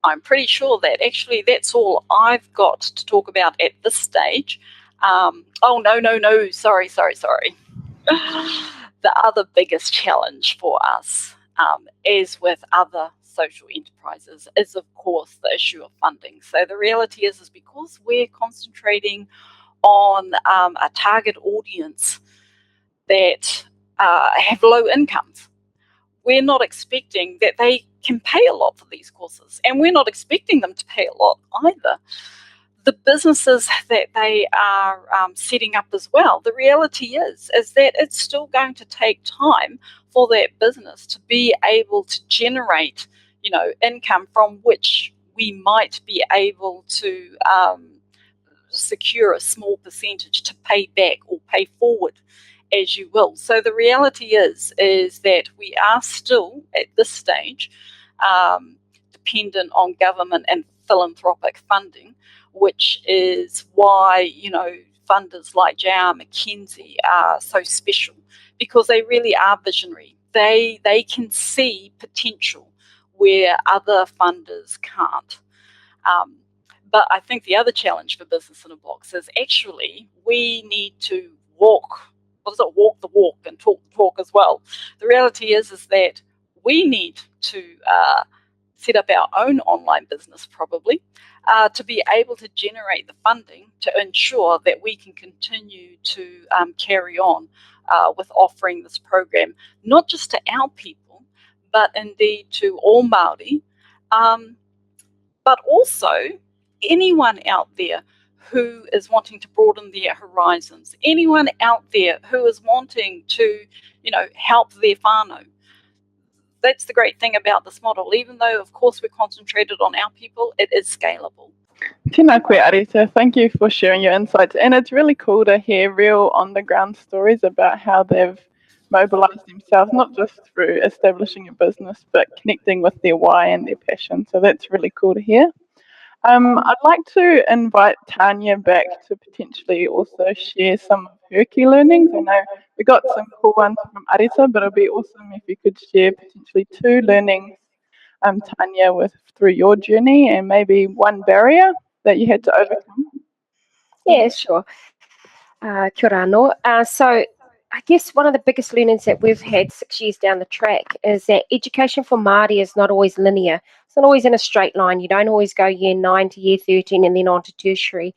I'm pretty sure that actually that's all I've got to talk about at this stage. No, sorry. The other biggest challenge for us, as with other social enterprises, is of course the issue of funding. So the reality is because we're concentrating on a target audience that have low incomes, we're not expecting that they can pay a lot for these courses, and we're not expecting them to pay a lot either. The businesses that they are setting up as well, the reality is that it's still going to take time for that business to be able to generate, income from which we might be able to secure a small percentage to pay back or pay forward, as you will. So the reality is that we are still at this stage dependent on government and philanthropic funding, which is why funders like J R McKenzie are so special, because they really are visionary. They can see potential where other funders can't. But I think the other challenge for Business in a Box is actually we need to walk the walk and talk the talk as well. The reality is that we need to set up our own online business probably to be able to generate the funding to ensure that we can continue to carry on with offering this program, not just to our people, but indeed to all Māori, but also anyone out there who is wanting to broaden their horizons, anyone out there who is wanting to, help their whānau. That's the great thing about this model. Even though, of course, we're concentrated on our people, it is scalable. Tēnā koe, Areta. Thank you for sharing your insights. And it's really cool to hear real on-the-ground stories about how they've mobilised themselves, not just through establishing a business, but connecting with their why and their passion. So that's really cool to hear. I'd like to invite Tanya back to potentially also share some of her key learnings. I know we got some cool ones from Areta, but it'll be awesome if you could share potentially 2 learnings, Tanya, through your journey, and maybe one barrier that you had to overcome. Yeah, sure. Kia ora anō. So I guess one of the biggest learnings that we've had 6 years down the track is that education for Māori is not always linear. It's not always in a straight line. You don't always go year 9 to year 13 and then on to tertiary.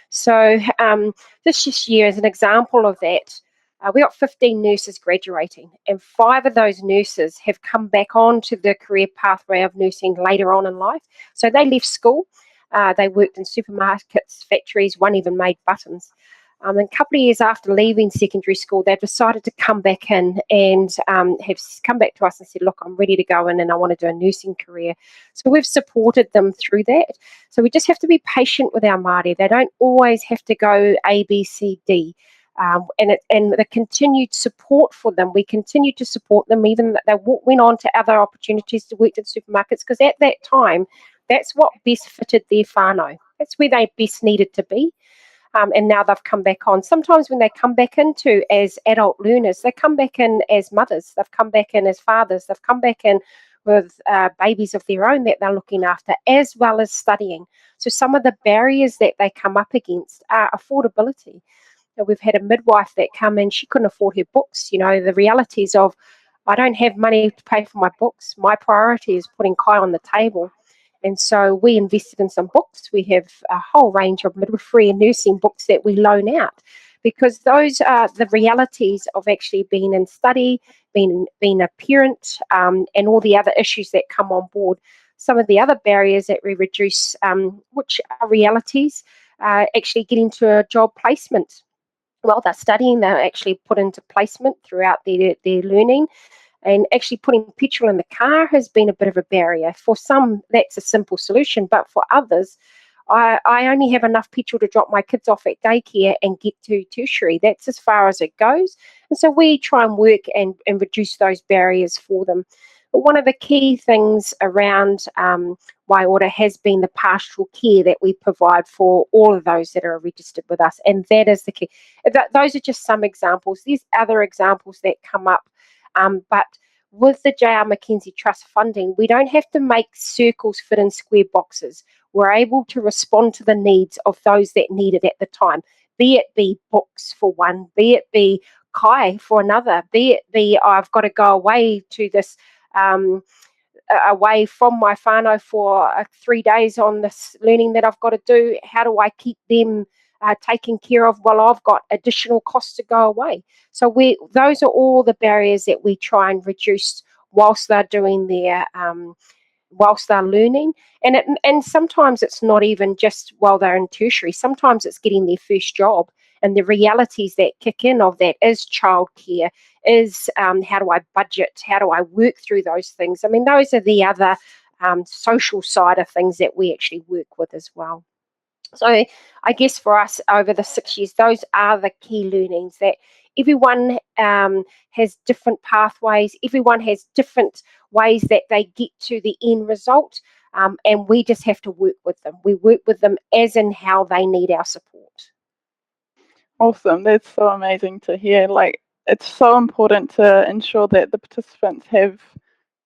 So this year is an example of that. We got 15 nurses graduating, and 5 of those nurses have come back onto the career pathway of nursing later on in life. So they left school. They worked in supermarkets, factories, one even made buttons. And a couple of years after leaving secondary school, they've decided to come back in and have come back to us and said, look, I'm ready to go in and I want to do a nursing career. So we've supported them through that. So we just have to be patient with our Māori. They don't always have to go A, B, C, D. And the continued support for them, we continue to support them, even that they went on to other opportunities to work in supermarkets, because at that time, that's what best fitted their whānau. That's where they best needed to be. And now they've come back on. Sometimes when they come back into as adult learners, they come back in as mothers, they've come back in as fathers, they've come back in with babies of their own that they're looking after, as well as studying. So some of the barriers that they come up against are affordability. We've had a midwife that come in, she couldn't afford her books. The realities of, I don't have money to pay for my books. My priority is putting Kai on the table. And so we invested in some books. We have a whole range of midwifery and nursing books that we loan out, because those are the realities of actually being in study, being a parent, and all the other issues that come on board. Some of the other barriers that we reduce, which are realities, actually getting to a job placement. While they're studying, they're actually put into placement throughout their learning. And actually putting petrol in the car has been a bit of a barrier. For some, that's a simple solution, but for others, I only have enough petrol to drop my kids off at daycare and get to tertiary. That's as far as it goes. And so we try and work and reduce those barriers for them. But one of the key things around Waiora has been the pastoral care that we provide for all of those that are registered with us. And that is the key. Those are just some examples. There's other examples that come up. But with the J R McKenzie Trust funding, we don't have to make circles fit in square boxes. We're able to respond to the needs of those that need it at the time, be it be books for one, be it be Kai for another, be it be I've got to go away to this, away from my whānau for 3 days on this learning that I've got to do. How do I keep them taken care of while I've got additional costs to go away? So those are all the barriers that we try and reduce whilst they're doing whilst they're learning. And sometimes it's not even just while they're in tertiary. Sometimes it's getting their first job, and the realities that kick in of that is childcare, is how do I budget, how do I work through those things. I mean, those are the other social side of things that we actually work with as well. So I guess for us over the 6 years, those are the key learnings, that everyone has different pathways, everyone has different ways that they get to the end result, and we just have to work with them. We work with them as in how they need our support. Awesome. That's so amazing to hear. It's so important to ensure that the participants have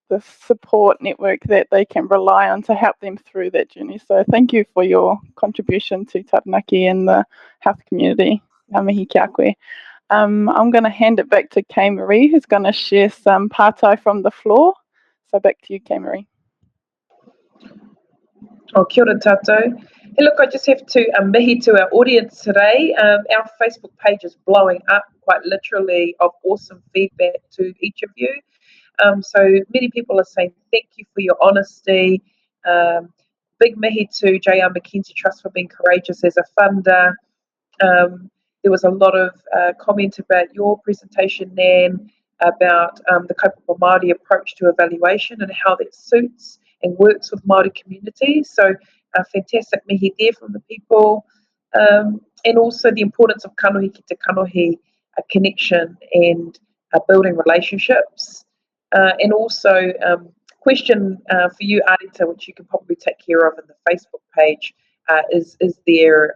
the support network that they can rely on to help them through that journey. So thank you for your contribution to Taranaki and the health community. Ngā mihi kia koe. I'm going to hand it back to Kaye-Maree, who's going to share some pātai from the floor. So back to you, Kaye-Maree. Oh, kia ora tātou. Hey, look, I just have to mihi to our audience today. Our Facebook page is blowing up, quite literally, of awesome feedback to each of you. So many people are saying thank you for your honesty. Big mihi to J R McKenzie Trust for being courageous as a funder. There was a lot of comment about your presentation, Nan, about the kaupapa Māori approach to evaluation and how that suits and works with Māori communities. So fantastic mihi there from the people. And also the importance of kanohi ki te kanohi, a connection and building relationships. And also question for you, Areta, which you can probably take care of in the Facebook page, is there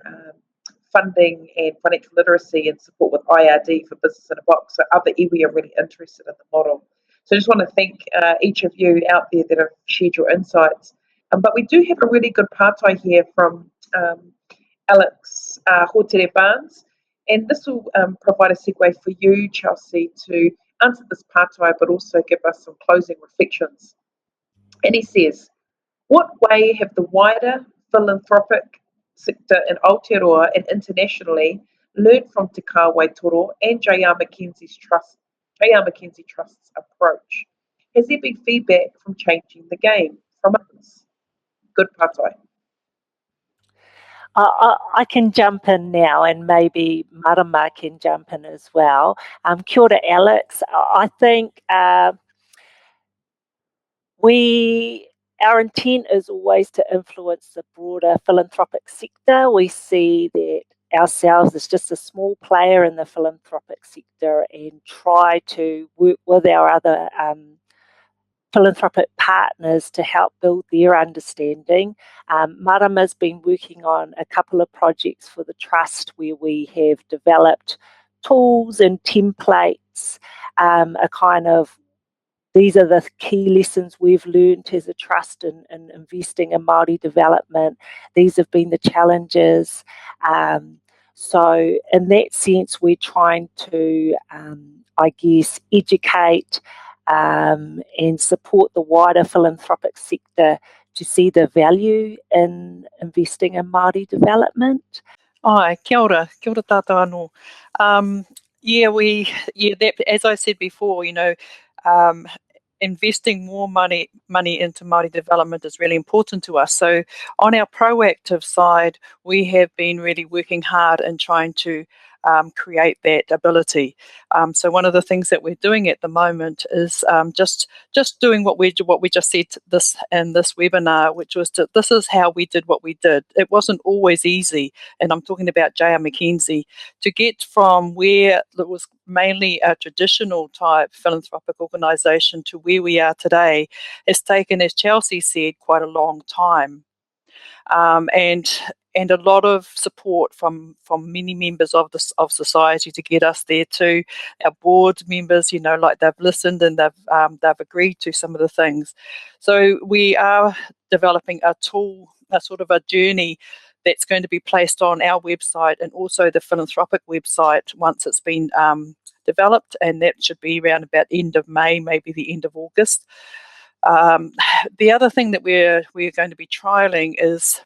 funding and financial literacy and support with IRD for Business in a Box? So other iwi are really interested in the model. So I just want to thank each of you out there that have shared your insights. But we do have a really good pātai here from Alex Hotere Barnes, and this will provide a segue for you, Chelsea, to answer this pātai, but also give us some closing reflections. And he says, what way have the wider philanthropic sector in Aotearoa and internationally learned from Te Kāwai Toro and J R McKenzie Trust's approach? Has there been feedback from changing the game from others? Good pātai. I can jump in now, and maybe Marama can jump in as well. Kia ora, Alex. I think our intent is always to influence the broader philanthropic sector. We see that ourselves as just a small player in the philanthropic sector and try to work with our other philanthropic partners to help build their understanding. Marama's been working on a couple of projects for the Trust where we have developed tools and templates, a kind of these are the key lessons we've learned as a trust in investing in Māori development. These have been the challenges. So in that sense, we're trying to, I guess, educate and support the wider philanthropic sector to see the value in investing in Māori development. Ai, kia ora tātou anō. That, as I said before, investing more money into Māori development is really important to us. So on our proactive side, we have been really working hard in trying to create that ability. So one of the things that we're doing at the moment is just doing what we just said in this webinar, which was this is how we did what we did. It wasn't always easy, and I'm talking about J R McKenzie, to get from where it was mainly a traditional type philanthropic organisation to where we are today. It's taken, as Chelsea said, quite a long time. And a lot of support from many members of society to get us there too. Our board members, like they've listened and they've agreed to some of the things. So we are developing a tool, a sort of a journey that's going to be placed on our website and also the philanthropic website once it's been developed, and that should be around about end of May, maybe the end of August. The other thing that we're going to be trialling is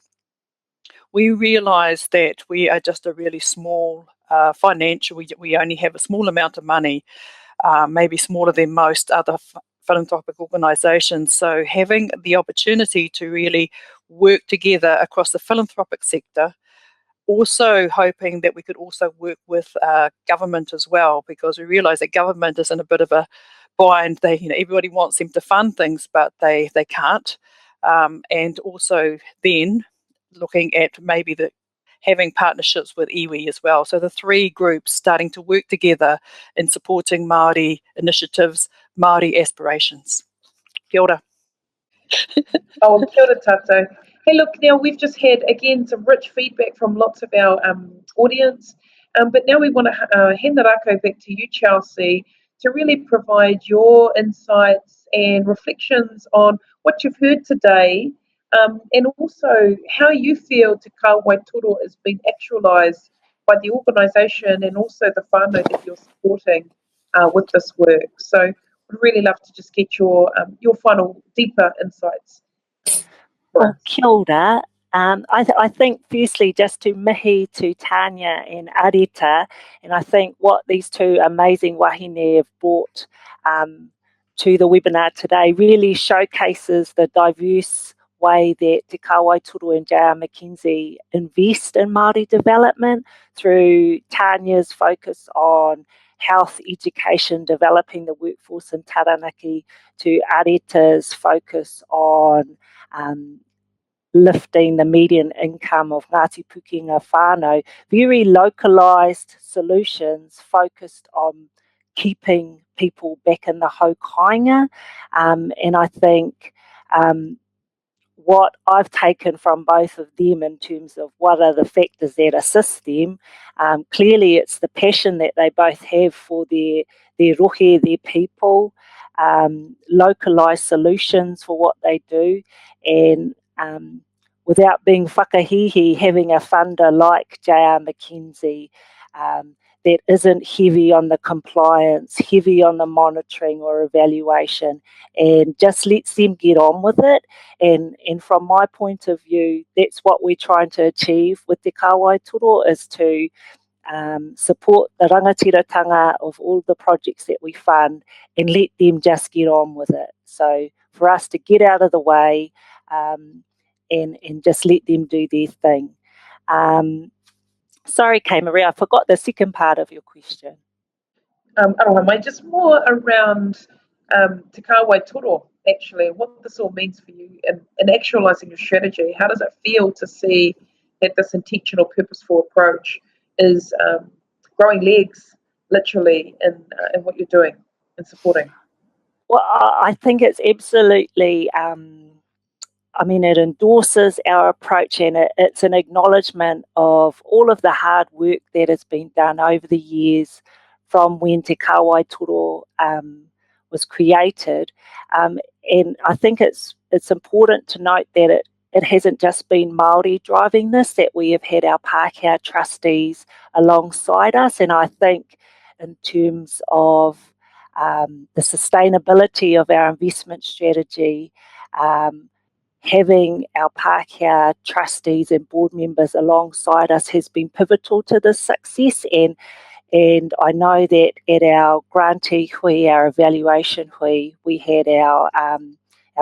we realise that we are just a really small we only have a small amount of money, maybe smaller than most other philanthropic organisations. So having the opportunity to really work together across the philanthropic sector, also hoping that we could also work with government as well, because we realise that government is in a bit of a bind. Everybody wants them to fund things, but they can't. And also then looking at maybe having partnerships with iwi as well. So the three groups starting to work together in supporting Māori initiatives, Māori aspirations. Kia ora. Oh, kia ora tātou. Hey, look, now we've just had, again, some rich feedback from lots of our audience, but now we want to hand the rākau back to you, Chelsea, to really provide your insights and reflections on what you've heard today, and also how you feel Te Kāwai Toro has been actualised by the organisation and also the whānau that you're supporting with this work. So I'd really love to just get your final deeper insights. Well, kia ora. I think firstly just to mihi to Tanya and Areta, and I think what these two amazing wahine have brought to the webinar today really showcases the diverse way that Te Kāwai Toro and J R McKenzie invest in Māori development, through Tanya's focus on health, education, developing the workforce in Taranaki, to Areta's focus on lifting the median income of Ngāti Pukenga whānau. Very localised solutions focused on keeping people back in the haukainga. And I think what I've taken from both of them in terms of what are the factors that assist them, clearly it's the passion that they both have for their rohe, their people, localised solutions for what they do, and without being whakahihi, having a funder like J R McKenzie that isn't heavy on the compliance, heavy on the monitoring or evaluation, and just lets them get on with it. And from my point of view, that's what we're trying to achieve with Te Kāwai Toro, is to support the rangatiratanga of all the projects that we fund and let them just get on with it. So for us to get out of the way and just let them do their thing. Sorry, Kaye-Maree, I forgot the second part of your question. Aroha, just more around Te Kāwai Toro, actually, what this all means for you and actualising your strategy. How does it feel to see that this intentional, purposeful approach is growing legs, literally, in what you're doing and supporting? Well, I think it's absolutely, it endorses our approach, and it's an acknowledgement of all of the hard work that has been done over the years from when Te Kāwai Toro was created. And I think it's important to note that it hasn't just been Māori driving this, that we have had our Pākehā trustees alongside us. And I think in terms of the sustainability of our investment strategy, having our Pākehā trustees and board members alongside us has been pivotal to this success. And I know that at our Grantee hui, our evaluation hui, we had our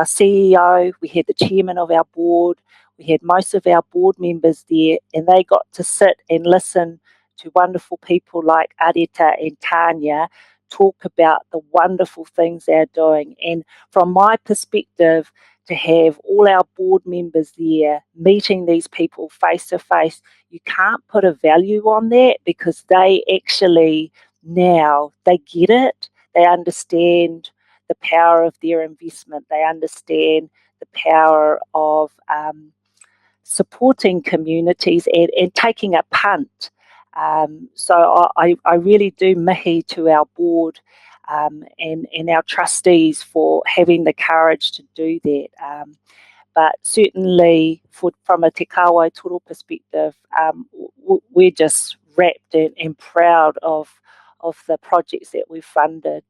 CEO, we had the chairman of our board, we had most of our board members there, and they got to sit and listen to wonderful people like Areta and Tanya talk about the wonderful things they're doing. And from my perspective, to have all our board members there meeting these people face to face, you can't put a value on that, because they actually now, they get it, they understand the power of their investment, they understand the power of supporting communities and taking a punt. So I really do mihi to our board and our trustees for having the courage to do that. But certainly from a Te Kāwai Toro perspective, we're just wrapped and proud of the projects that we've funded.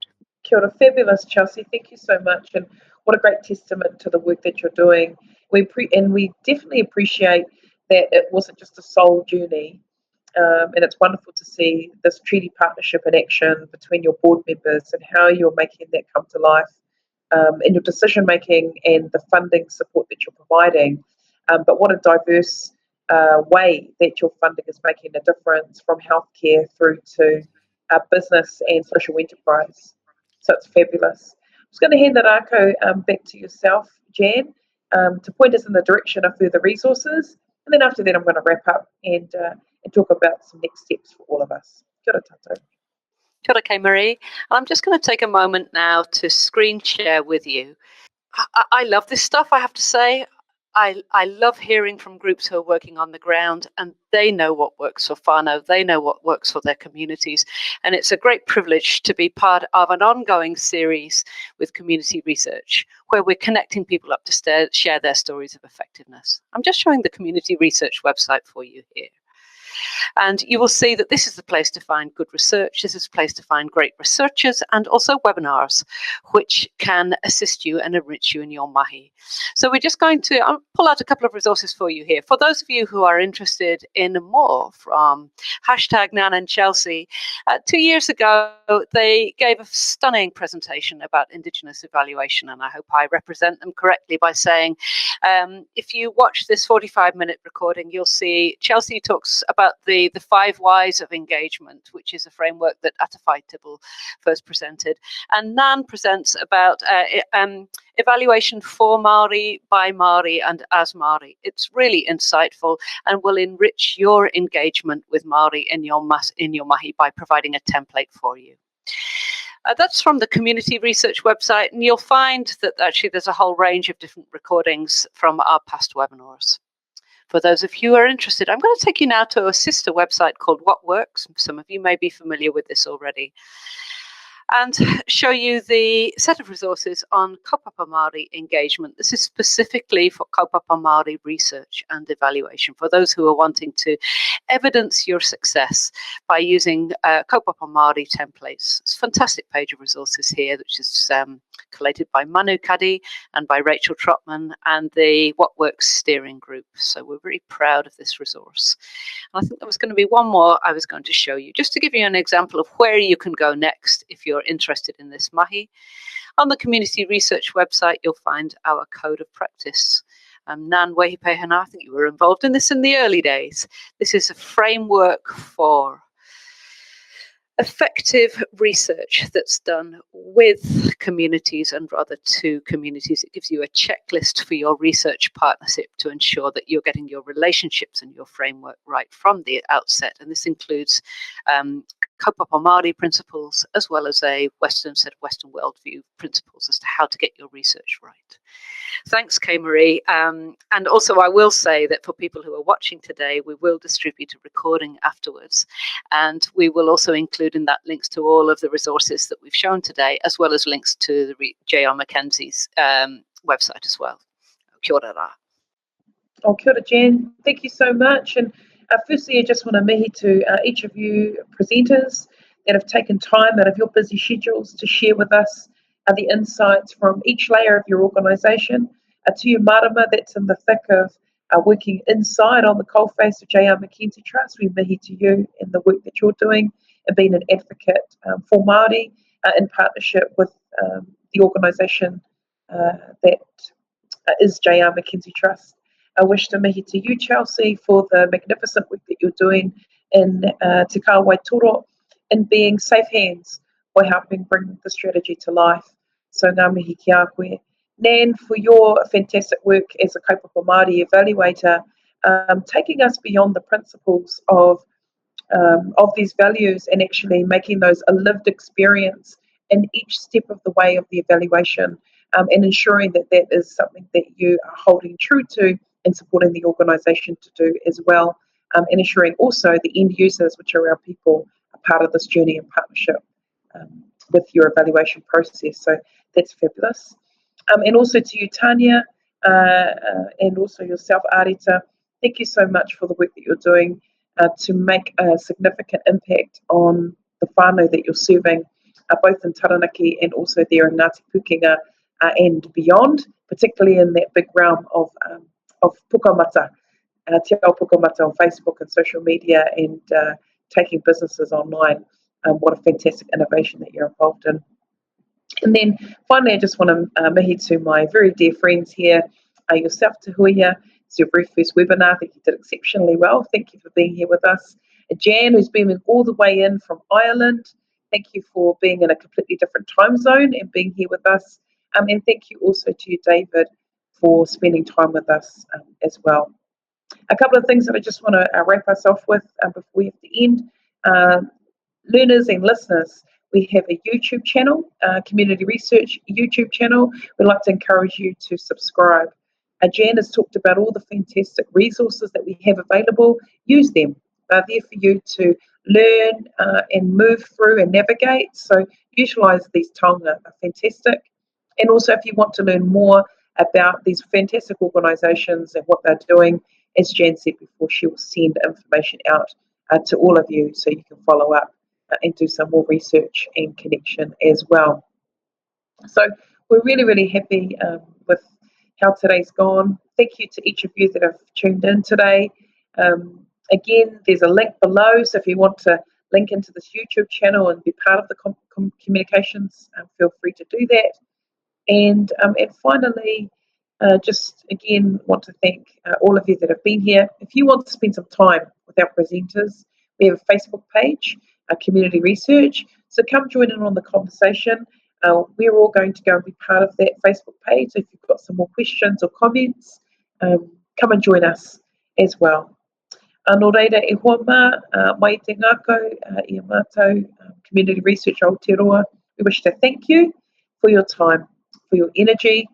Kia ora, fabulous, Chelsea. Thank you so much, and what a great testament to the work that you're doing. We definitely appreciate that it wasn't just a soul journey. And it's wonderful to see this treaty partnership in action between your board members and how you're making that come to life in your decision making and the funding support that you're providing. But what a diverse way that your funding is making a difference, from healthcare through to business and social enterprise. So it's fabulous. I'm just going to hand the rākau back to yourself, Jan, to point us in the direction of further resources. And then after that, I'm going to wrap up and talk about some next steps for all of us. Kia ora tātou. Kia ora, Kaye-Maree. I'm just going to take a moment now to screen share with you. I love this stuff, I have to say. I love hearing from groups who are working on the ground, and they know what works for whānau, they know what works for their communities, and it's a great privilege to be part of an ongoing series with community research where we're connecting people up to share their stories of effectiveness. I'm just showing the community research website for you here. And you will see that this is the place to find good research, this is a place to find great researchers, and also webinars which can assist you and enrich you in your mahi. So we're just going to pull out a couple of resources for you here. For those of you who are interested in more from #Nan and Chelsea, 2 years ago they gave a stunning presentation about Indigenous evaluation, and I hope I represent them correctly by saying if you watch this 45-minute recording, you'll see Chelsea talks about the 5 whys of engagement, which is a framework that Atawhai Tibble first presented. And Nan presents about evaluation for Māori, by Māori, and as Māori. It's really insightful and will enrich your engagement with Māori in your mahi by providing a template for you. That's from the community research website, and you'll find that actually there's a whole range of different recordings from our past webinars. For those of you who are interested, I'm going to take you now to a sister website called What Works. Some of you may be familiar with this already. And show you the set of resources on kaupapa Māori engagement. This is specifically for kaupapa Māori research and evaluation, for those who are wanting to evidence your success by using kaupapa Māori templates. It's a fantastic page of resources here, which is collated by Manu Kadhi and by Rachel Trotman and the What Works steering group. So we're very proud of this resource. And I think there was going to be one more I was going to show you, just to give you an example of where you can go next if you're interested in this mahi. On the community research website, you'll find our code of practice. Nan Wehipeihana, I think you were involved in this in the early days. This is a framework for effective research that's done with communities and rather to communities. It gives you a checklist for your research partnership to ensure that you're getting your relationships and your framework right from the outset. And this includes kaupapa Māori principles as well as a Western worldview principles as to how to get your research right. Thanks, Kaye-Maree. And also I will say that for people who are watching today, we will distribute a recording afterwards. And we will also include in that links to all of the resources that we've shown today, as well as links to the J R McKenzie's website as well. Kia ora rā. Oh, kia ora, Jen. Thank you so much. And firstly, I just want to mihi to each of you presenters that have taken time out of your busy schedules to share with us the insights from each layer of your organisation. To you, Marama, that's in the thick of working inside on the coalface of J R McKenzie Trust, we mihi to you and the work that you're doing and being an advocate for Māori in partnership with the organisation that is J R McKenzie Trust. I wish to mihi to you, Chelsea, for the magnificent work that you're doing in Te Kāwai Toro in being safe hands by helping bring the strategy to life. So ngā mihi ki a koe. Nan, for your fantastic work as a kaupapa Māori evaluator, taking us beyond the principles of these values and actually making those a lived experience in each step of the way of the evaluation, and ensuring that that is something that you are holding true to and supporting the organisation to do as well, and ensuring also the end users, which are our people, are part of this journey and partnership with your evaluation process. So that's fabulous. And also to you, Tanya, and also yourself, Areta, thank you so much for the work that you're doing to make a significant impact on the whānau that you're serving, both in Taranaki and also there in Ngāti Pukenga and beyond, particularly in that big realm of pukamata, te ao pukamata on Facebook and social media and taking businesses online. What a fantastic innovation that you're involved in. And then finally, I just want to mihi to my very dear friends here, yourself, Te Huia. It's your very first webinar. I think you did exceptionally well. Thank you for being here with us. Jan, who's beaming all the way in from Ireland. Thank you for being in a completely different time zone and being here with us. And thank you also to you, David, for spending time with us as well. A couple of things that I just want to wrap us off with before we have to end. Learners and listeners, we have a YouTube channel, Community Research YouTube channel. We'd like to encourage you to subscribe. Jan has talked about all the fantastic resources that we have available. Use them. They're there for you to learn and move through and navigate. So utilise these taonga, are fantastic. And also if you want to learn more about these fantastic organisations and what they're doing, as Jan said before, she will send information out to all of you so you can follow up and do some more research and connection as well. So we're really, really happy with how today's gone. Thank you to each of you that have tuned in today. Again, there's a link below, so if you want to link into this YouTube channel and be part of the communications, feel free to do that. And finally, just again want to thank all of you that have been here. If you want to spend some time with our presenters, we have a Facebook page, Community Research, so come join in on the conversation. We're all going to go and be part of that Facebook page. So if you've got some more questions or comments, come and join us as well. Nō reira e hoa mā, mai te ngākau, i a mātou Community Research Aotearoa. We wish to thank you for your time, for your energy,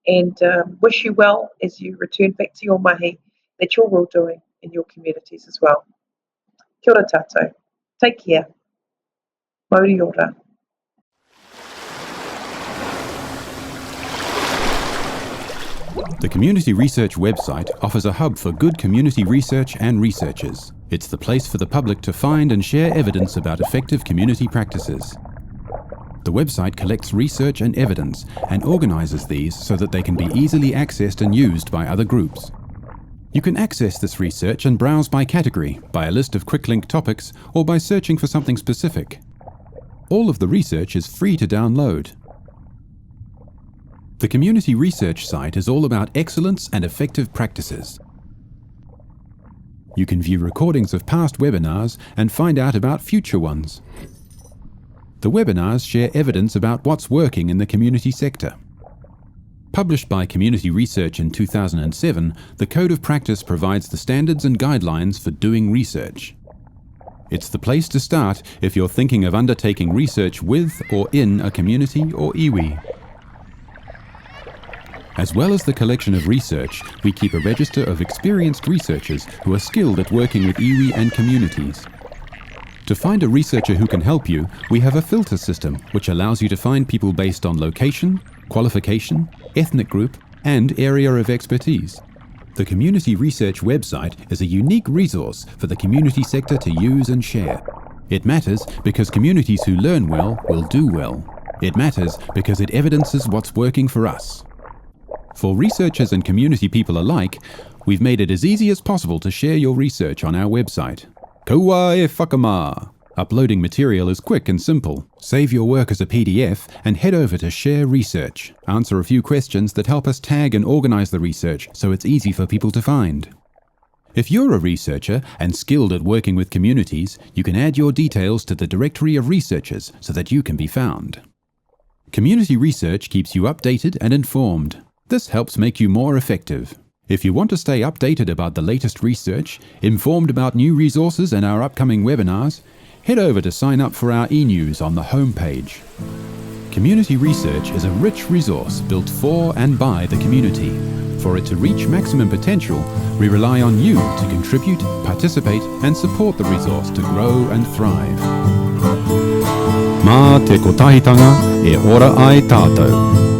and wish you well as you return back to your mahi that you're all doing in your communities as well. Kia ora tātou. Take care. Mauri ora. The Community Research website offers a hub for good community research and researchers. It's the place for the public to find and share evidence about effective community practices. The website collects research and evidence and organises these so that they can be easily accessed and used by other groups. You can access this research and browse by category, by a list of quick-link topics, or by searching for something specific. All of the research is free to download. The community research site is all about excellence and effective practices. You can view recordings of past webinars and find out about future ones. The webinars share evidence about what's working in the community sector. Published by Community Research in 2007, the Code of Practice provides the standards and guidelines for doing research. It's the place to start if you're thinking of undertaking research with or in a community or iwi. As well as the collection of research, we keep a register of experienced researchers who are skilled at working with iwi and communities. To find a researcher who can help you, we have a filter system which allows you to find people based on location, qualification, ethnic group, and area of expertise. The Community Research website is a unique resource for the community sector to use and share. It matters because communities who learn well will do well. It matters because it evidences what's working for us. For researchers and community people alike, we've made it as easy as possible to share your research on our website. Kāwai Whakamā. Uploading material is quick and simple. Save your work as a PDF and head over to Share Research. Answer a few questions that help us tag and organize the research so it's easy for people to find. If you're a researcher and skilled at working with communities, you can add your details to the directory of researchers so that you can be found. Community research keeps you updated and informed. This helps make you more effective. If you want to stay updated about the latest research, informed about new resources and our upcoming webinars, head over to sign up for our e-news on the homepage. Community research is a rich resource built for and by the community. For it to reach maximum potential, we rely on you to contribute, participate, and support the resource to grow and thrive. Mā te kotahitanga e ora ai tātou.